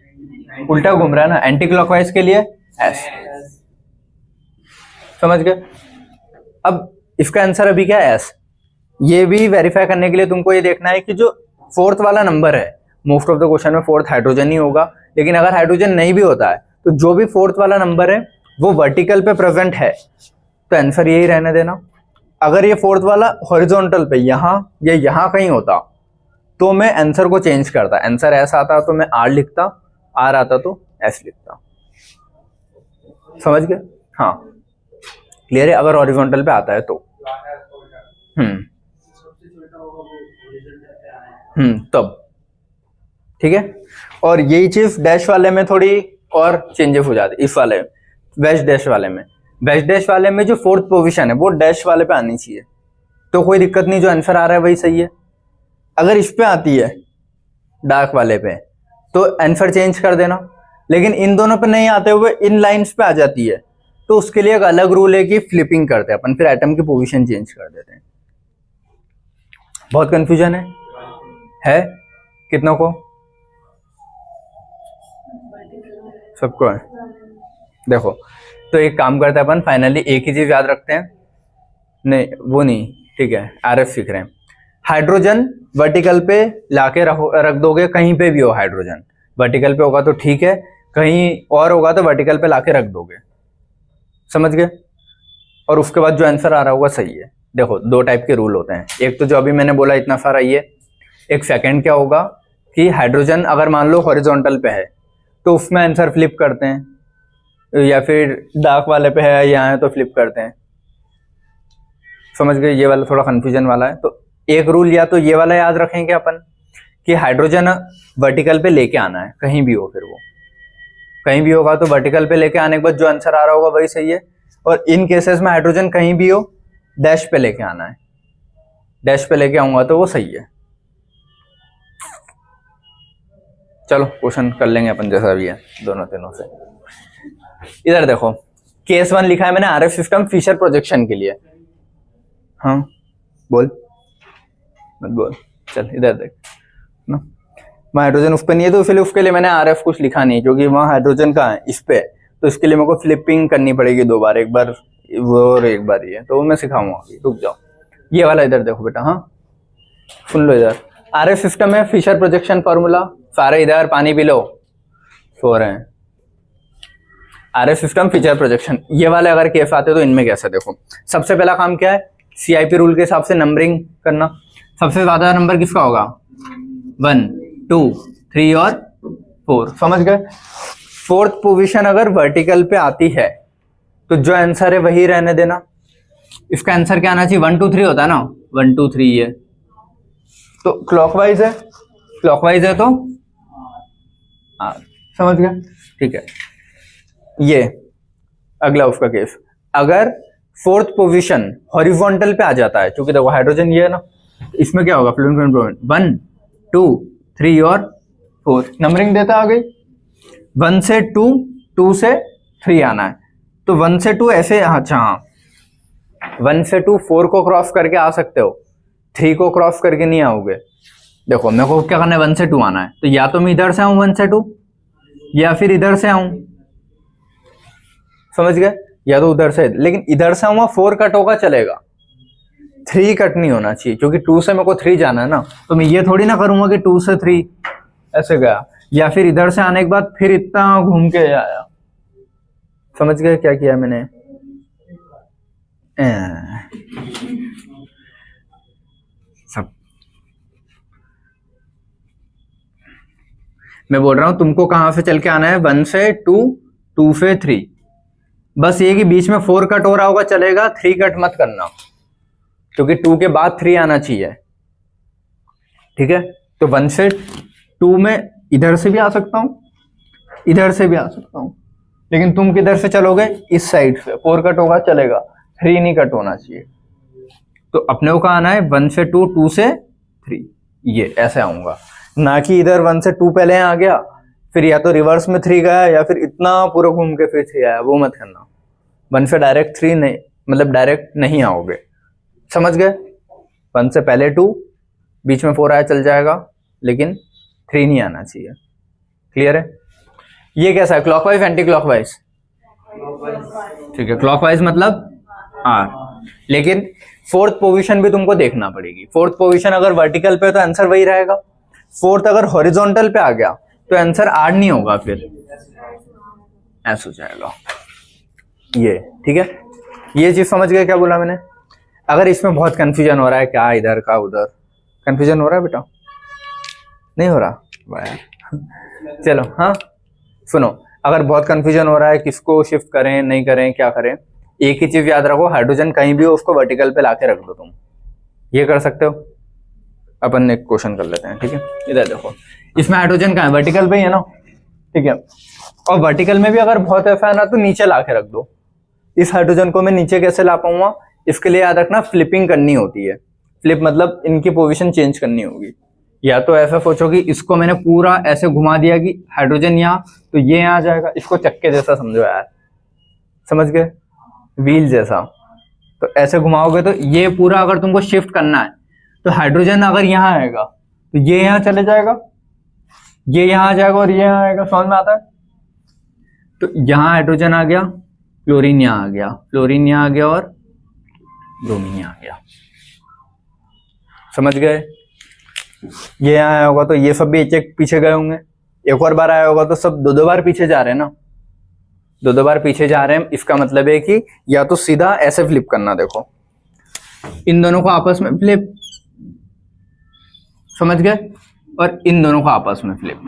उल्टा घूम रहा है ना, एंटी क्लॉकवाइज के लिए एस, समझ गए। अब इसका आंसर अभी क्या है, एस। ये भी वेरीफाई करने के लिए तुमको ये देखना है कि जो 4th वाला नंबर है, मोस्ट ऑफ द क्वेश्चन में 4th हाइड्रोजन ही होगा, लेकिन अगर हाइड्रोजन नहीं भी होता है तो जो भी 4th वाला नंबर है वो वर्टिकल पे प्रेजेंट है तो आंसर यही रहने देना। अगर ये 4th वाला हॉरिजॉन्टल पे यहाँ या यहाँ कहीं होता तो मैं आंसर को चेंज करता, आंसर ऐसा आता तो मैं आर लिखता, आर आता तो एस लिखता, समझ गए, हाँ क्लियर है। अगर हॉरिजॉन्टल पे आता है तो तब ठीक है। और यही चीज डैश वाले में थोड़ी और चेंजेस हो जाती, इस वाले वेस्ट डैश वाले में, वेस्ट डैश वाले में जो 4th पोजीशन है वो डैश वाले पे आनी चाहिए, तो कोई दिक्कत नहीं, जो आंसर आ रहा है वही सही है। अगर इस पे आती है डार्क वाले पे तो आंसर चेंज कर देना, लेकिन इन दोनों पे नहीं आते हुए इन लाइंस पे आ जाती है तो उसके लिए एक अलग रूल है कि फ्लिपिंग करते हैं अपन, फिर एटम की पोजीशन चेंज कर देते हैं। बहुत कंफ्यूजन है कितनों को, सबको है, देखो तो एक काम करते हैं अपन, फाइनली एक ही चीज याद रखते हैं, नहीं वो नहीं, ठीक है, आरएफ सीख रहे हैं। हाइड्रोजन वर्टिकल पे लाके रख दोगे, कहीं पे भी हो हाइड्रोजन, वर्टिकल पे होगा तो ठीक है, कहीं और होगा तो वर्टिकल पे लाके रख दोगे, समझ गए। और उसके बाद जो आंसर आ रहा होगा सही है। देखो 2 टाइप के रूल होते हैं, एक तो जो अभी मैंने बोला इतना सारा ये, एक सेकंड क्या होगा कि हाइड्रोजन अगर मान लो हॉरिजॉन्टल पे है तो उसमें आंसर फ्लिप करते हैं, या फिर डार्क वाले पे है यहाँ है तो फ्लिप करते हैं, समझ गए। ये वाला थोड़ा कंफ्यूजन वाला है, तो एक रूल या तो ये वाला याद रखेंगे अपन कि हाइड्रोजन वर्टिकल पे लेके आना है, कहीं भी हो, फिर वो कहीं भी होगा तो वर्टिकल पे लेके आने के बाद जो आंसर आ रहा होगा वही सही है। और इन केसेस में हाइड्रोजन कहीं भी हो डैश पे लेके आना है, डैश पे लेके आऊंगा तो वो सही है। चलो क्वेश्चन कर लेंगे अपन जैसा भी है दोनों तीनों से। इधर देखो केस 1 लिखा है मैंने आरएफ सिस्टम फिशर प्रोजेक्शन के लिए, हाँ बोल मत बोल, चल इधर देख ना, वहाँ हाइड्रोजन उस पे नहीं है तो इसलिए उसके लिए मैंने आरएफ कुछ लिखा नहीं, क्योंकि वहाँ हाइड्रोजन कहाँ है, इस पे, तो इसके लिए मेरे को फ्लिपिंग करनी पड़ेगी 2 बार, एक बार वो और एक बार ये, तो वो मैं सिखाऊंगा अभी, रुक जाओ। ये वाला इधर देखो बेटा, हाँ सुन लो, इधर आरएफ सिस्टम है, फिशर प्रोजेक्शन फॉर्मूला, सारे इधर पानी पी लो, सो रहे हैं। आरएफ सिस्टम फिशर प्रोजेक्शन, ये वाले अगर केस आते तो इनमें कैसे, देखो सबसे पहला काम क्या है, CIP रूल के हिसाब से नंबरिंग करना। सबसे ज्यादा नंबर किसका होगा? 1, 2, 3 और 4। समझ गए? फोर्थ पोजीशन अगर वर्टिकल पे आती है तो जो आंसर है वही रहने देना। इसका आंसर क्या आना चाहिए? 1 2 3 होता है ना, 1 2 3 है तो क्लॉकवाइज है, क्लॉकवाइज है तो समझ गया? ठीक है। ये अगला उसका केस, अगर फोर्थ पोजीशन हॉरिजॉन्टल पे आ जाता है, क्योंकि देखो हाइड्रोजन ये है ना, इसमें क्या होगा? फ्लूइड 1 2 3 और 4। नंबरिंग देता आ गई 1 से 2, 2 से 3 आना है तो 1 से 2 ऐसे, अच्छा हाँ 1 से 2 4 को क्रॉस करके आ सकते हो, 3 को क्रॉस करके नहीं आओगे। देखो मेरे को क्या करना है? 1 से 2 आना है तो या तो मैं इधर से आऊं 1 से 2 या फिर इधर से आऊं, समझ गए? या तो उधर से, लेकिन इधर से आऊंगा 4 कट होगा चलेगा, 3 कट नहीं होना चाहिए क्योंकि 2 से मेरे को 3 जाना है ना, तो मैं ये थोड़ी ना करूंगा कि 2 से 3 ऐसे गया, या फिर इधर से आने के बाद फिर इतना घूम के आया। समझ गए क्या किया मैंने? सब मैं बोल रहा हूं तुमको कहां से चल के आना है? 1 से 2, 2 से 3, बस ये कि बीच में 4 कट हो रहा होगा चलेगा, 3 कट मत करना क्योंकि 2 के बाद 3 आना चाहिए। ठीक है, तो 1 से 2 में इधर से भी आ सकता हूं, इधर से भी आ सकता हूं, लेकिन तुम किधर से चलोगे? इस साइड से। 4 कट होगा चलेगा, 3 नहीं कट होना चाहिए। तो अपने को कहाँ आना है? 1 से 2, 2 से 3, ये ऐसे आऊंगा, ना कि इधर 1 से 2 पहले आ गया फिर या तो रिवर्स में 3 गया या फिर इतना पूरा घूम के फिर 3 आया, वो मत करना। 1 से डायरेक्ट 3 नहीं, मतलब डायरेक्ट नहीं आओगे। समझ गए? 1 से पहले 2, बीच में 4 आया चल जाएगा, लेकिन 3 नहीं आना चाहिए। क्लियर है? ये कैसा है? Clockwise anti clockwise? ठीक है, क्लॉकवाइज मतलब R, लेकिन फोर्थ पोजीशन भी तुमको देखना पड़ेगी। फोर्थ पोजीशन अगर वर्टिकल पे तो आंसर वही रहेगा, फोर्थ अगर हॉरिजॉन्टल पे आ गया तो आंसर R नहीं होगा, फिर ऐसा हो जाएगा ये। ठीक है, ये चीज समझ गए क्या बोला मैंने? अगर इसमें बहुत कंफ्यूजन हो रहा है, क्या इधर का उधर, कंफ्यूजन हो रहा है बेटा? नहीं हो रहा? वाह चलो हाँ सुनो, अगर बहुत कंफ्यूजन हो रहा है किसको शिफ्ट करें नहीं करें क्या करें, एक ही चीज याद रखो, हाइड्रोजन कहीं भी हो उसको वर्टिकल पे लाके रख दो तुम। ये कर सकते हो? अपन एक क्वेश्चन कर लेते हैं। ठीक है, इधर देखो, इसमें हाइड्रोजन कहाँ है? वर्टिकल पे ही है ना। ठीक है, और वर्टिकल में भी अगर बहुत ऐसा है ना तो नीचे लाके रख दो। इस हाइड्रोजन को मैं नीचे कैसे ला पाऊंगा? इसके लिए याद रखना फ्लिपिंग करनी होती है। फ्लिप मतलब इनकी पोजीशन चेंज करनी होगी। या तो ऐसा सोचो कि इसको मैंने पूरा ऐसे घुमा दिया कि हाइड्रोजन यहाँ, तो ये यहाँ आ जाएगा, इसको चक्के जैसा समझो यार, समझ गए? व्हील जैसा। तो ऐसे घुमाओगे तो ये पूरा अगर तुमको शिफ्ट करना है तो हाइड्रोजन अगर यहाँ आएगा तो ये यहाँ चले जाएगा, ये यहाँ आ जाएगा और ये यहाँ आएगा। समझ में आता है? तो यहाँ हाइड्रोजन आ गया, क्लोरीन यहाँ आ गया, फ्लोरीन यहाँ आ गया और ब्रोमीन यहाँ आ गया। समझ गए? ये यहाँ आया होगा तो ये सब भी एक एक पीछे गए होंगे, एक और बार आया होगा तो सब दो दो बार पीछे जा रहे हैं ना, दो दो बार पीछे जा रहे हैं। इसका मतलब है कि या तो सीधा ऐसे फ्लिप करना, देखो इन दोनों को आपस में फ्लिप, समझ गए? और इन दोनों को आपस में फ्लिप।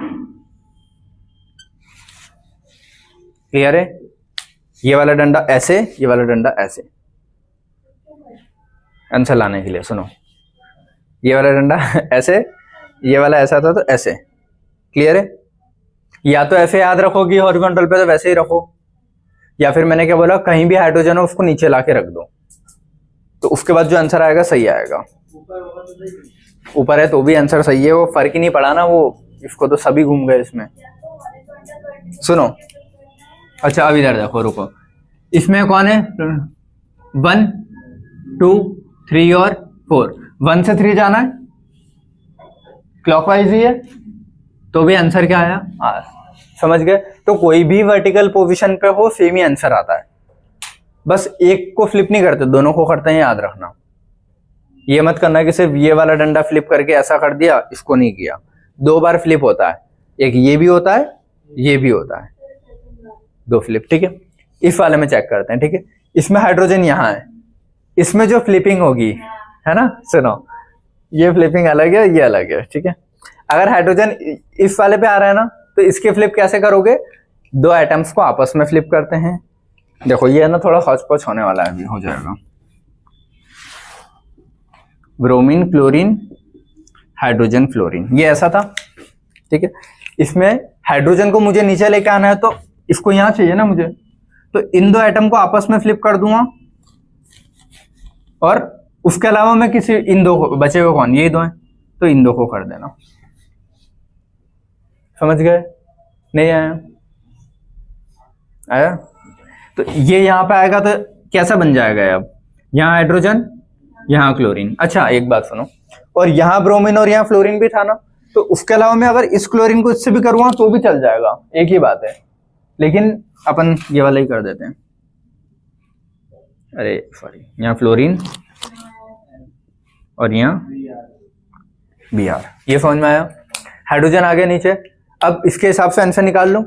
क्लियर है? ये वाला डंडा ऐसे, ये वाला डंडा ऐसे। आंसर लाने के लिए सुनो, ये वाला डंडा ऐसे, ये वाला ऐसा था तो ऐसे। क्लियर है? या तो ऐसे याद रखो कि हॉरिजॉन्टल पे तो वैसे ही रखो, या फिर मैंने क्या बोला, कहीं भी हाइड्रोजन हो उसको नीचे लाके रख दो, तो उसके बाद जो आंसर आएगा सही आएगा। ऊपर है तो भी आंसर सही है, वो फर्क ही नहीं पड़ा ना, वो इसको तो सभी घूम गए इसमें। सुनो, अच्छा अब इधर देखो, रुको, इसमें कौन है? 1 2 3 और 4। 1 से 3 जाना है, क्लॉकवाइज ही है, तो भी आंसर क्या आया? R। समझ गए? तो कोई भी वर्टिकल पोजीशन पे हो सेम ही आंसर आता है, बस एक को फ्लिप नहीं करते, दोनों को करते हैं, याद रखना। ये मत करना कि सिर्फ ये वाला डंडा फ्लिप करके ऐसा कर दिया, इसको नहीं किया। 2 बार फ्लिप होता है, एक ये भी होता है, ये भी होता है, 2 फ्लिप। ठीक है, इस वाले में चेक करते हैं। ठीक है, इसमें हाइड्रोजन यहाँ है, इसमें जो फ्लिपिंग होगी, है ना, सुनो, ये फ्लिपिंग अलग है, ये अलग है, ठीक है। अगर हाइड्रोजन इस वाले पे आ रहा है ना, तो इसके फ्लिप कैसे करोगे, दो एटम्स को आपस में फ्लिप करते हैं। देखो ये है ना, थोड़ा हौच पौच होने वाला है, अभी हो जाएगा। ब्रोमीन क्लोरीन हाइड्रोजन फ्लोरीन, ये ऐसा था, ठीक है। इसमें हाइड्रोजन को मुझे नीचे लेके आना है, तो इसको यहां चाहिए ना मुझे, तो इन दो एटम को आपस में फ्लिप कर दूंगा, और उसके अलावा मैं किसी इन दो को, बचे हुए कौन, ये दो हैं, तो इन दो को कर देना। समझ गए? नहीं आया? आया? तो ये यहां पे आएगा तो कैसा बन जाएगा, अब यहां हाइड्रोजन, यहां क्लोरीन। अच्छा एक बात सुनो, और यहां ब्रोमीन और यहां फ्लोरीन भी था ना, तो उसके अलावा मैं अगर इस क्लोरीन को इससे भी करूंगा तो भी चल जाएगा, एक ही बात है। लेकिन अपन ये वाला ही कर देते हैं। अरे सॉरी, यहाँ फ्लोरीन और यहाँ Br, ये समझ में आया? हाइड्रोजन आ गया नीचे। अब इसके हिसाब से आंसर निकाल लो।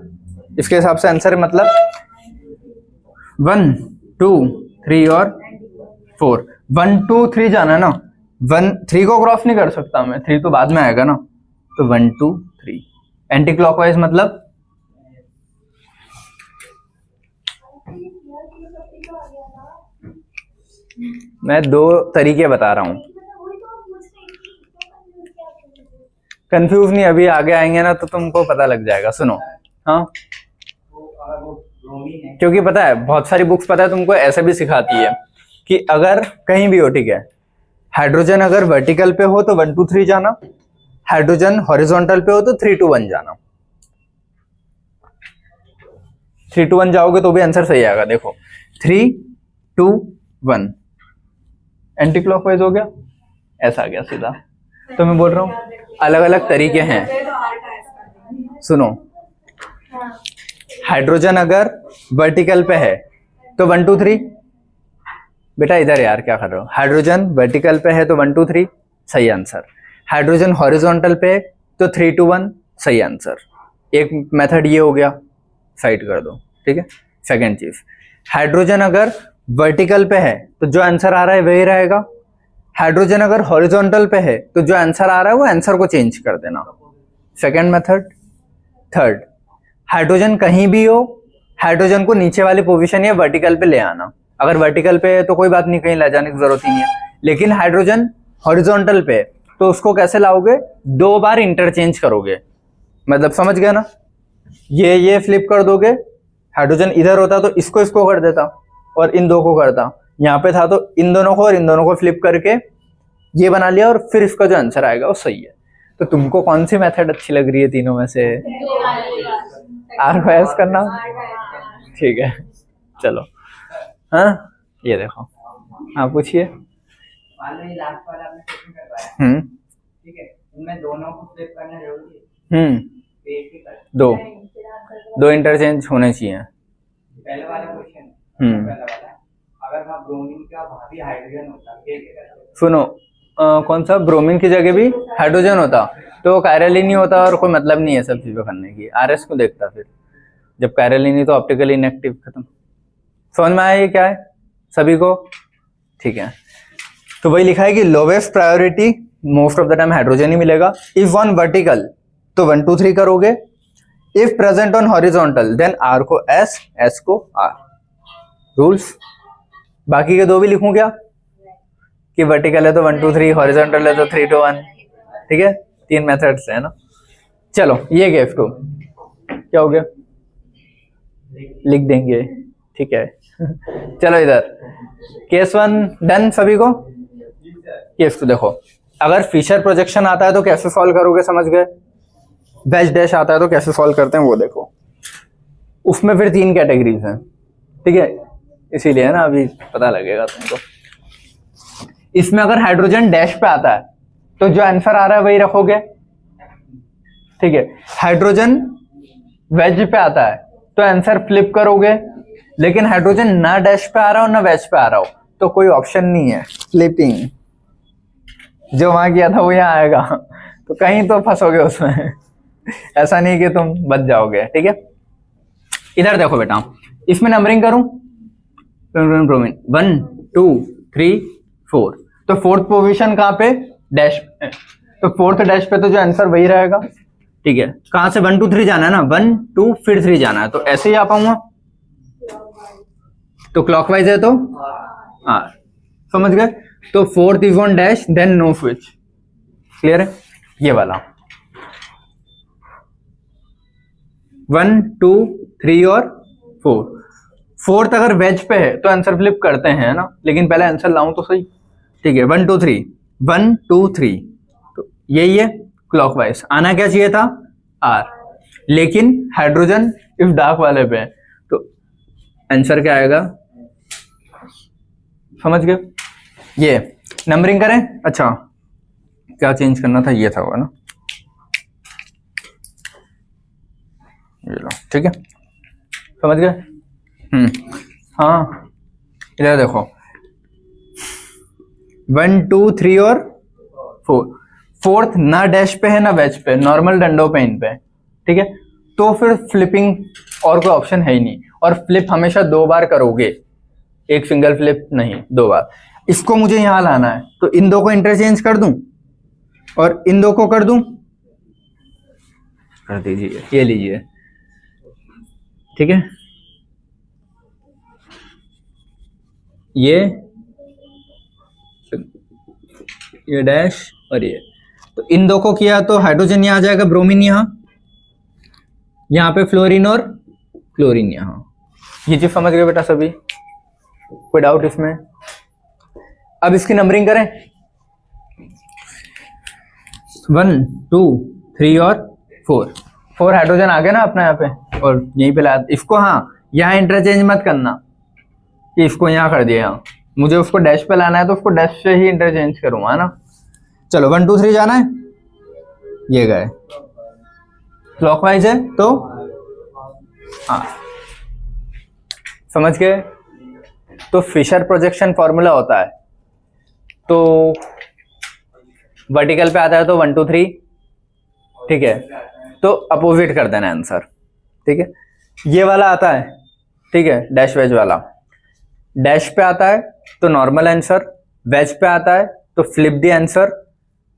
इसके हिसाब से आंसर मतलब 1 2 3 और 4, 1 2 3 जाना ना, 1 3 को क्रॉस नहीं कर सकता मैं, 3 तो बाद में आएगा ना, तो 1 2 3 एंटी क्लॉकवाइज, मतलब मैं दो तरीके बता रहा हूं, कंफ्यूज नहीं, अभी आगे आएंगे ना तो तुमको पता लग जाएगा। सुनो, हाँ, क्योंकि पता है बहुत सारी बुक्स पता है तुमको ऐसे भी सिखाती है कि अगर कहीं भी हो, ठीक है, हाइड्रोजन अगर वर्टिकल पे हो तो 1 2 3 जाना, हाइड्रोजन हॉरिजॉन्टल पे हो तो 3 2 1 जाना। 3 2 1 जाओगे तो भी आंसर सही आएगा। देखो 3 2 1 एंटी क्लॉकवाइज हो गया, ऐसा आ गया सीधा। तो मैं बोल रहा हूँ अलग अलग तरीके हैं। सुनो, हाइड्रोजन अगर वर्टिकल पे है तो 1 2 3, बेटा इधर यार क्या कर रहे हो, हाइड्रोजन वर्टिकल पे है तो 1 2 3 सही आंसर, हाइड्रोजन हॉरिजॉन्टल पे है तो 3 2 1 सही आंसर। एक मेथड ये हो गया, साइड कर दो, ठीक है। सेकंड चीज, हाइड्रोजन अगर वर्टिकल पे है तो जो आंसर आ रहा है वही रहेगा, हाइड्रोजन अगर हॉरिजॉन्टल पे है तो जो आंसर आ रहा है वो आंसर को चेंज कर देना, सेकंड मेथड। थर्ड, हाइड्रोजन कहीं भी हो, हाइड्रोजन को नीचे वाली पोजीशन या वर्टिकल पे ले आना। अगर वर्टिकल पे है तो कोई बात नहीं, कहीं ले जाने की जरूरत ही नहीं है, लेकिन हाइड्रोजन हॉरिजॉन्टल पे तो उसको कैसे लाओगे, 2 बार इंटरचेंज करोगे, मतलब समझ गया ना। ये फ्लिप कर दोगे, हाइड्रोजन इधर होता तो इसको कर देता और इन दो को करता, यहाँ पे था तो इन दोनों को और इन दोनों को फ्लिप करके ये बना लिया, और फिर इसका जो आंसर आएगा वो सही है। तो तुमको कौन सी मेथड अच्छी लग रही है तीनों में से? आर को एस करना, ठीक है, चलो। हाँ ये देखो, हाँ पूछिए। ठीक है, इनमें दोनों को फ्लिप करना जरूरी है? दो इंटरचेंज होने चाहिए। पहले वाला क्वेश्चन, अगर वहाँ ब्रोमीन का भाभी हाइड्रोजन होता, सुनो, कौन सा, ब्रोमीन की जगह भी हाइड्रोजन होता तो कायरल ही नहीं होता और कोई मतलब नहीं है सब चीजों करने की, आरएस को देखता फिर, जब कायरल ही नहीं तो ऑप्टिकली इनएक्टिव, खत्म। समझ में आया ये क्या है सभी को? ठीक है, तो वही लिखा है कि lowest priority most of the time hydrogen ही मिलेगा। इफ वन वर्टिकल तो 1 2 3 करोगे, if present on horizontal then R को एस, एस को आर, रूल्स। बाकी के दो भी लिखूं क्या, कि वर्टिकल है तो 1 2 3, हॉरिजॉन्टल है तो 3 2 1, ठीक है, 3 मेथड्स है ना। चलो ये केस 2 क्या हो गया, लिख देंगे, ठीक है। चलो इधर केस 1 डन सभी को। केस 2 देखो, अगर फिशर प्रोजेक्शन आता है तो कैसे सॉल्व करोगे, समझ गए। वेज डैश आता है तो कैसे सॉल्व करते हैं वो देखो। उसमें फिर 3 कैटेगरीज हैं, ठीक है, इसीलिए ना अभी पता लगेगा तुमको। इसमें अगर हाइड्रोजन डैश पे आता है तो जो आंसर आ रहा है वही रखोगे, ठीक है। हाइड्रोजन वेज पे आता है तो आंसर फ्लिप करोगे, लेकिन हाइड्रोजन ना डैश पे आ रहा हो ना वेज पे आ रहा हो तो कोई ऑप्शन नहीं है, फ्लिपिंग। जो वहां किया था वो यहाँ आएगा, तो कहीं तो फंसोगे उसमें। ऐसा नहीं कि तुम बच जाओगे, ठीक है। इधर देखो बेटा, इसमें नंबरिंग करूं, ब्रोमीन 1 2 3 4। तो फोर्थ पोजीशन कहाँ पे, डैश पे, तो फोर्थ डैश पे तो जो आंसर वही रहेगा। ठीक है, कहां से 1 2 3 जाना है ना, 1 2 फिर 3 जाना है, तो ऐसे ही आ पाऊंगा। तो क्लॉकवाइज है तो आर, समझ गए। तो fourth is on dash then no switch, clear है ये वाला। 1 2 3 और 4। फोर्थ अगर वेज पे है तो आंसर फ्लिप करते हैं ना, लेकिन पहले आंसर लाऊं तो सही। ठीक है, 1 2 3 1 2 3, तो यही है क्लॉकवाइज। आना क्या चाहिए था आर, लेकिन हाइड्रोजन इफ डार्क वाले पे है तो आंसर क्या आएगा, समझ गए। ये नंबरिंग करें, अच्छा क्या चेंज करना था, ये था वो ना, ये लो, ठीक है समझ गए। हाँ इधर देखो 1 2 3 और 4। फोर्थ ना डैश पे है ना वेज पे, नॉर्मल डंडो पे इन पे, ठीक है। तो फिर फ्लिपिंग और कोई ऑप्शन है ही नहीं, और फ्लिप हमेशा 2 बार करोगे, एक सिंगल फ्लिप नहीं 2 बार। इसको मुझे यहां लाना है, तो इन दो को इंटरचेंज कर दूं और इन दो को कर दूं, कर दीजिए, ये लीजिए, ठीक है। ये डैश और ये, तो इन दो को किया तो हाइड्रोजन यहां आ जाएगा, ब्रोमीन यहाँ पे फ्लोरीन और क्लोरीन यहाँ। ये चीज समझ गए बेटा सभी, कोई डाउट इसमें। अब इसकी नंबरिंग करें, 1 2 3 और 4 हाइड्रोजन आ गए ना अपना यहाँ पे, और यहीं पे ला इसको। हाँ यहाँ इंटरचेंज मत करना कि इसको यहाँ कर दिया, यहाँ मुझे उसको डैश पे लाना है तो उसको डैश से ही इंटरचेंज करूंगा ना। चलो 1 2 3 जाना है, ये गए क्लॉकवाइज है तो हाँ समझ गए। तो फिशर प्रोजेक्शन फॉर्मूला होता है, तो वर्टिकल पे आता है तो 1 2 3, ठीक है, तो अपोजिट कर देना आंसर, ठीक है। ये वाला आता है, ठीक है, डैश वेज वाला, डैश पे आता है तो नॉर्मल आंसर, वेज पे आता है तो फ्लिप द आंसर,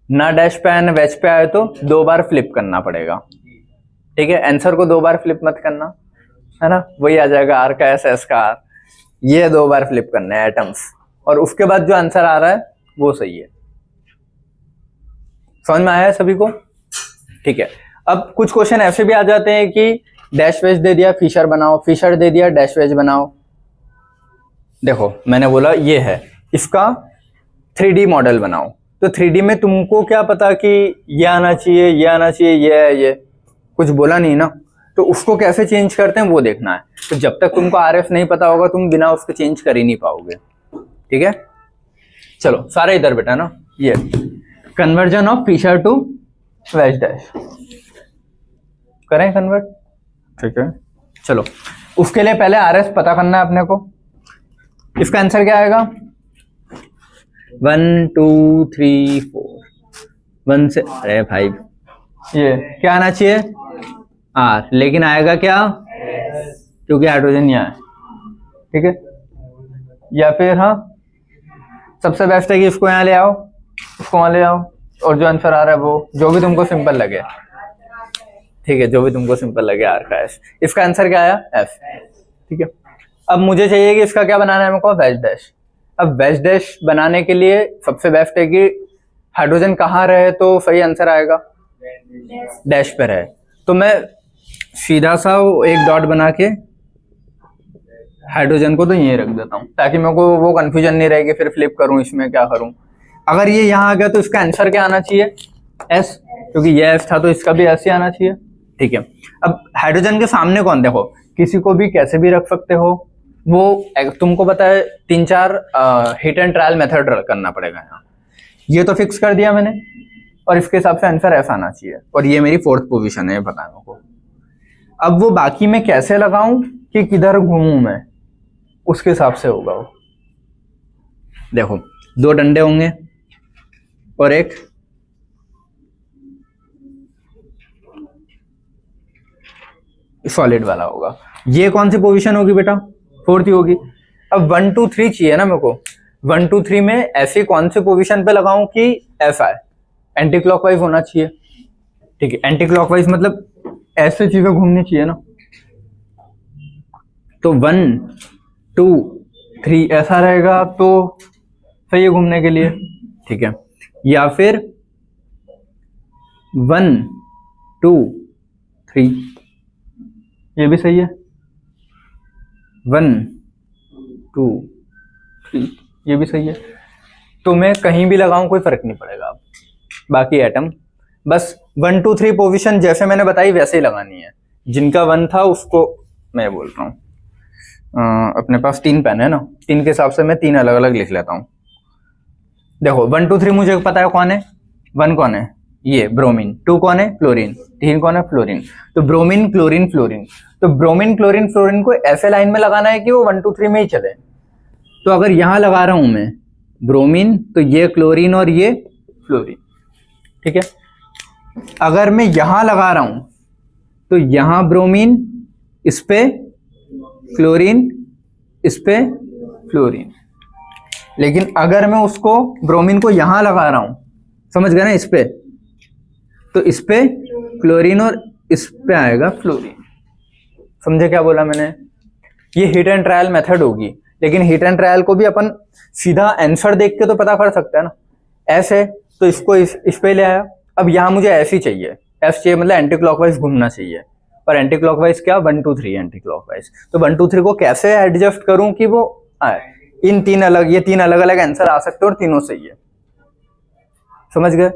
ना डैश पे आए ना वेज पे आए तो 2 बार फ्लिप करना पड़ेगा, ठीक है। आंसर को 2 बार फ्लिप मत करना, है ना, वही आ जाएगा आर का एस, एस का आर, ये 2 बार फ्लिप करना है एटम्स, और उसके बाद जो आंसर आ रहा है वो सही है। समझ में आया है सभी को, ठीक है। अब कुछ क्वेश्चन ऐसे भी आ जाते हैं कि डैश वेज दे दिया फिशर बनाओ, फिशर दे दिया डैश वेज बनाओ। देखो मैंने बोला ये है, इसका 3D मॉडल बनाओ, तो 3D में तुमको क्या पता कि ये आना चाहिए, ये आना चाहिए, ये है, ये कुछ बोला नहीं ना, तो उसको कैसे चेंज करते हैं वो देखना है। तो जब तक तुमको RF नहीं पता होगा तुम बिना उसके चेंज कर ही नहीं पाओगे, ठीक है। चलो सारे इधर बेटा ना, ये conversion of Fischer to wedge dash करें कन्वर्ट, ठीक है। चलो उसके लिए पहले RS पता करना है अपने को। इसका आंसर क्या आएगा, 1 2 3 4 1 से, अरे भाई ये क्या आना चाहिए R, लेकिन आएगा क्या, क्योंकि हाइड्रोजन यहाँ है, ठीक है। या फिर हाँ सबसे बेस्ट है कि इसको यहाँ ले आओ, इसको वहां ले आओ, और जो आंसर आ रहा है वो जो भी तुमको सिंपल लगे, ठीक है, जो भी तुमको सिंपल लगे आर का एस। इसका आंसर क्या आया एफ, ठीक है। अब मुझे चाहिए कि इसका क्या बनाना है मेरे को, वेज डैश। अब वेज डैश बनाने के लिए सबसे बेस्ट है कि हाइड्रोजन कहाँ रहे तो सही आंसर आएगा, डैश पे रहे। तो मैं सीधा सा एक डॉट बना के हाइड्रोजन को तो यहीं रख देता हूँ, ताकि मेरे को वो कंफ्यूजन नहीं रहेगी फिर फ्लिप करूँ इसमें क्या करूँ। अगर ये यहाँ आ गया तो इसका आंसर क्या आना चाहिए एस, क्योंकि ये एस था तो इसका भी एस ही आना चाहिए, ठीक है। अब हाइड्रोजन के सामने कौन, देखो किसी को भी कैसे भी रख सकते हो, वो तुमको पता है 3-4 हिट एंड ट्रायल मेथड करना पड़ेगा यहाँ। ये तो फिक्स कर दिया मैंने, और इसके हिसाब से आंसर ऐसा आना चाहिए, और ये मेरी 4th पोजीशन है बताने को। अब वो बाकी मैं कैसे लगाऊं कि किधर घूमूं मैं, उसके हिसाब से होगा वो। देखो 2 डंडे होंगे और एक सॉलिड वाला होगा। ये कौन सी पोजीशन होगी बेटा, 4th ही होगी। अब 1 2 3 चाहिए ना मेरे को, 1 2 3 में ऐसी कौन सी पोजीशन पे लगाऊं कि एफ आए? एंटी क्लॉकवाइज होना चाहिए, ठीक है। एंटी क्लॉकवाइज मतलब ऐसे चीजें घूमनी चाहिए ना, तो 1 2 3 ऐसा रहेगा तो सही है घूमने के लिए, ठीक है। या फिर 1 2 3 ये भी सही है, 1 2 3 ये भी सही है। तो मैं कहीं भी लगाऊं कोई फर्क नहीं पड़ेगा। अब बाकी एटम बस 1 2 3 पोजीशन जैसे मैंने बताई वैसे ही लगानी है। जिनका 1 था उसको मैं बोल रहा हूँ, अपने पास 3 पेन है ना, 3 के हिसाब से मैं 3 अलग अलग लिख लेता हूँ। देखो 1 2 3 मुझे पता है कौन है, 1 कौन है, ये ब्रोमीन, 2 कौन है, क्लोरीन, 3 कौन है, फ्लोरीन। तो ब्रोमीन क्लोरीन फ्लोरीन, तो ब्रोमीन क्लोरीन फ्लोरीन को ऐसे लाइन में लगाना है कि वो 1 2 3 में ही चले। तो अगर यहां लगा रहा हूं मैं ब्रोमीन, तो ये क्लोरीन और ये फ्लोरीन, ठीक है। अगर मैं यहां लगा रहा हूं तो यहां ब्रोमीन, इस पे क्लोरीन, इस पे फ्लोरीन। लेकिन अगर मैं उसको ब्रोमीन को यहां लगा रहा हूं, समझ गए ना, इस पे, तो इस पे क्लोरीन और इस पे आएगा फ्लोरीन। समझे क्या बोला मैंने? ये हिट एंड ट्रायल मेथड होगी, लेकिन हिट एंड ट्रायल को भी अपन सीधा आंसर देख के तो पता कर सकते हैं ना। ऐसे तो इसको इस पे ले आया, अब यहां मुझे ऐसे चाहिए, एफ चाहिए, मतलब एंटी क्लॉकवाइज घूमना चाहिए। और एंटी क्लॉकवाइज क्या, 1 2 3 एंटी क्लॉकवाइज। तो 1 2 3 को कैसे एडजस्ट करूं कि वो आए? इन 3 अलग, ये 3 अलग अलग आंसर आ सकते हैं और तीनों सही है। समझ गए?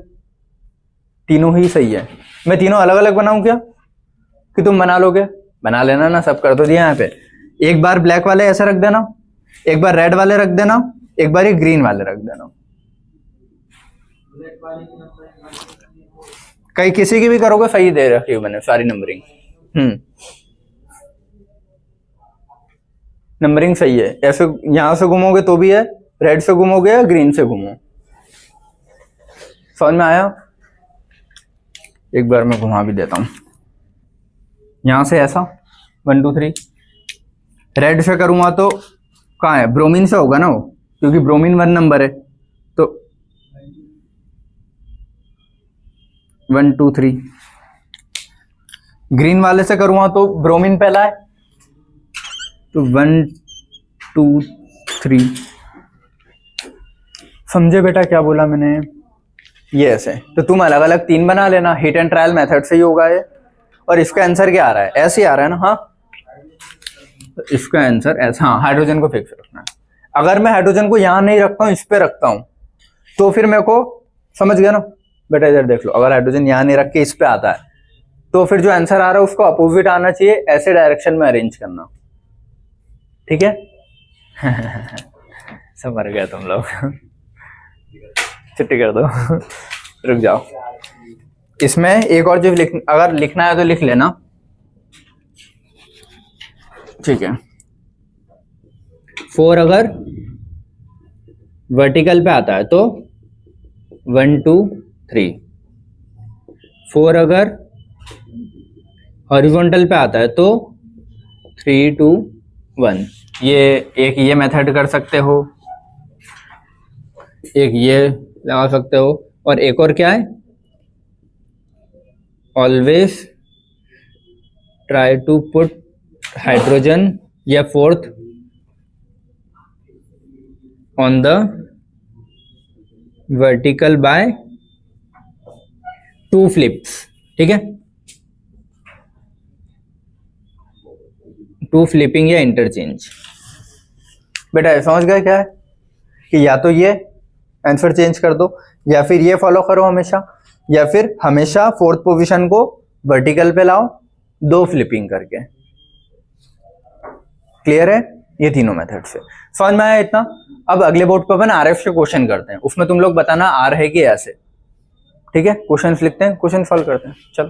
तीनों ही सही है। मैं तीनों अलग अलग बनाऊं क्या कि तुम बना लोगे? बना लेना ना, सब कर तो दिया यहाँ पे। एक बार ब्लैक वाले ऐसे रख देना, एक बार रेड वाले रख देना, एक बार ये ग्रीन वाले रख देना। कहीं किसी की भी करोगे सही दे रखी है मैंने सारी नंबरिंग। नंबरिंग सही है। ऐसे यहां से घूमोगे तो भी है, रेड से घूमोगे या ग्रीन से घूमो। समझ में आया? एक बार मैं घुमा भी देता हूं, यहां से ऐसा 1 2 3। रेड से करूंगा तो कहाँ है, ब्रोमीन से होगा ना वो, क्योंकि ब्रोमीन 1 नंबर है। तो 1 2 3। ग्रीन वाले से करूंगा तो ब्रोमीन पहला है, तो 1 2 3। समझे बेटा क्या बोला मैंने? ये ऐसे। तो तुम अलग अलग 3 बना लेना, हिट एंड ट्रायल मेथड से ही होगा ये। और इसका आंसर क्या आ रहा है? ऐसे ही आ रहा है ना। हाँ, तो इसका आंसर ऐसा, हाँ, हाइड्रोजन को फिक्स रखना है। अगर मैं हाइड्रोजन को यहां नहीं रखता हूं, इस पे रखता हूं, तो फिर मेरे को, समझ गया ना बेटा? इधर देख लो, अगर हाइड्रोजन यहां नहीं रख के इस पे आता है, तो फिर जो आंसर आ रहा है उसको अपोजिट आना चाहिए, ऐसे डायरेक्शन में अरेंज करना, ठीक है? समझ गया तुम लोग? छुट्टी कर दो। रुक जाओ। इसमें एक और चीज अगर लिखना है तो लिख लेना, ठीक है। 4 अगर वर्टिकल पे आता है तो 1 2 3। 4 अगर हॉरिजॉन्टल पे आता है तो 3 2 1। ये मेथड कर सकते हो, एक ये लगा सकते हो, और एक और क्या है, always try to put hydrogen या 4th on the vertical by 2 flips, ठीक है? 2 फ्लिपिंग या इंटरचेंज। बेटा समझ गए क्या है कि या तो ये आंसर चेंज कर दो, या फिर ये फॉलो करो हमेशा, या फिर हमेशा 4th पोजीशन को वर्टिकल पे लाओ 2 फ्लिपिंग करके। क्लियर है? ये तीनों मेथड से समझ में आया इतना? अब अगले बोर्ड पर अपन आरएफ के क्वेश्चन करते हैं, उसमें तुम लोग बताना आर है कि ऐसे, ठीक है? क्वेश्चंस लिखते हैं, क्वेश्चन सॉल्व करते हैं। चलो।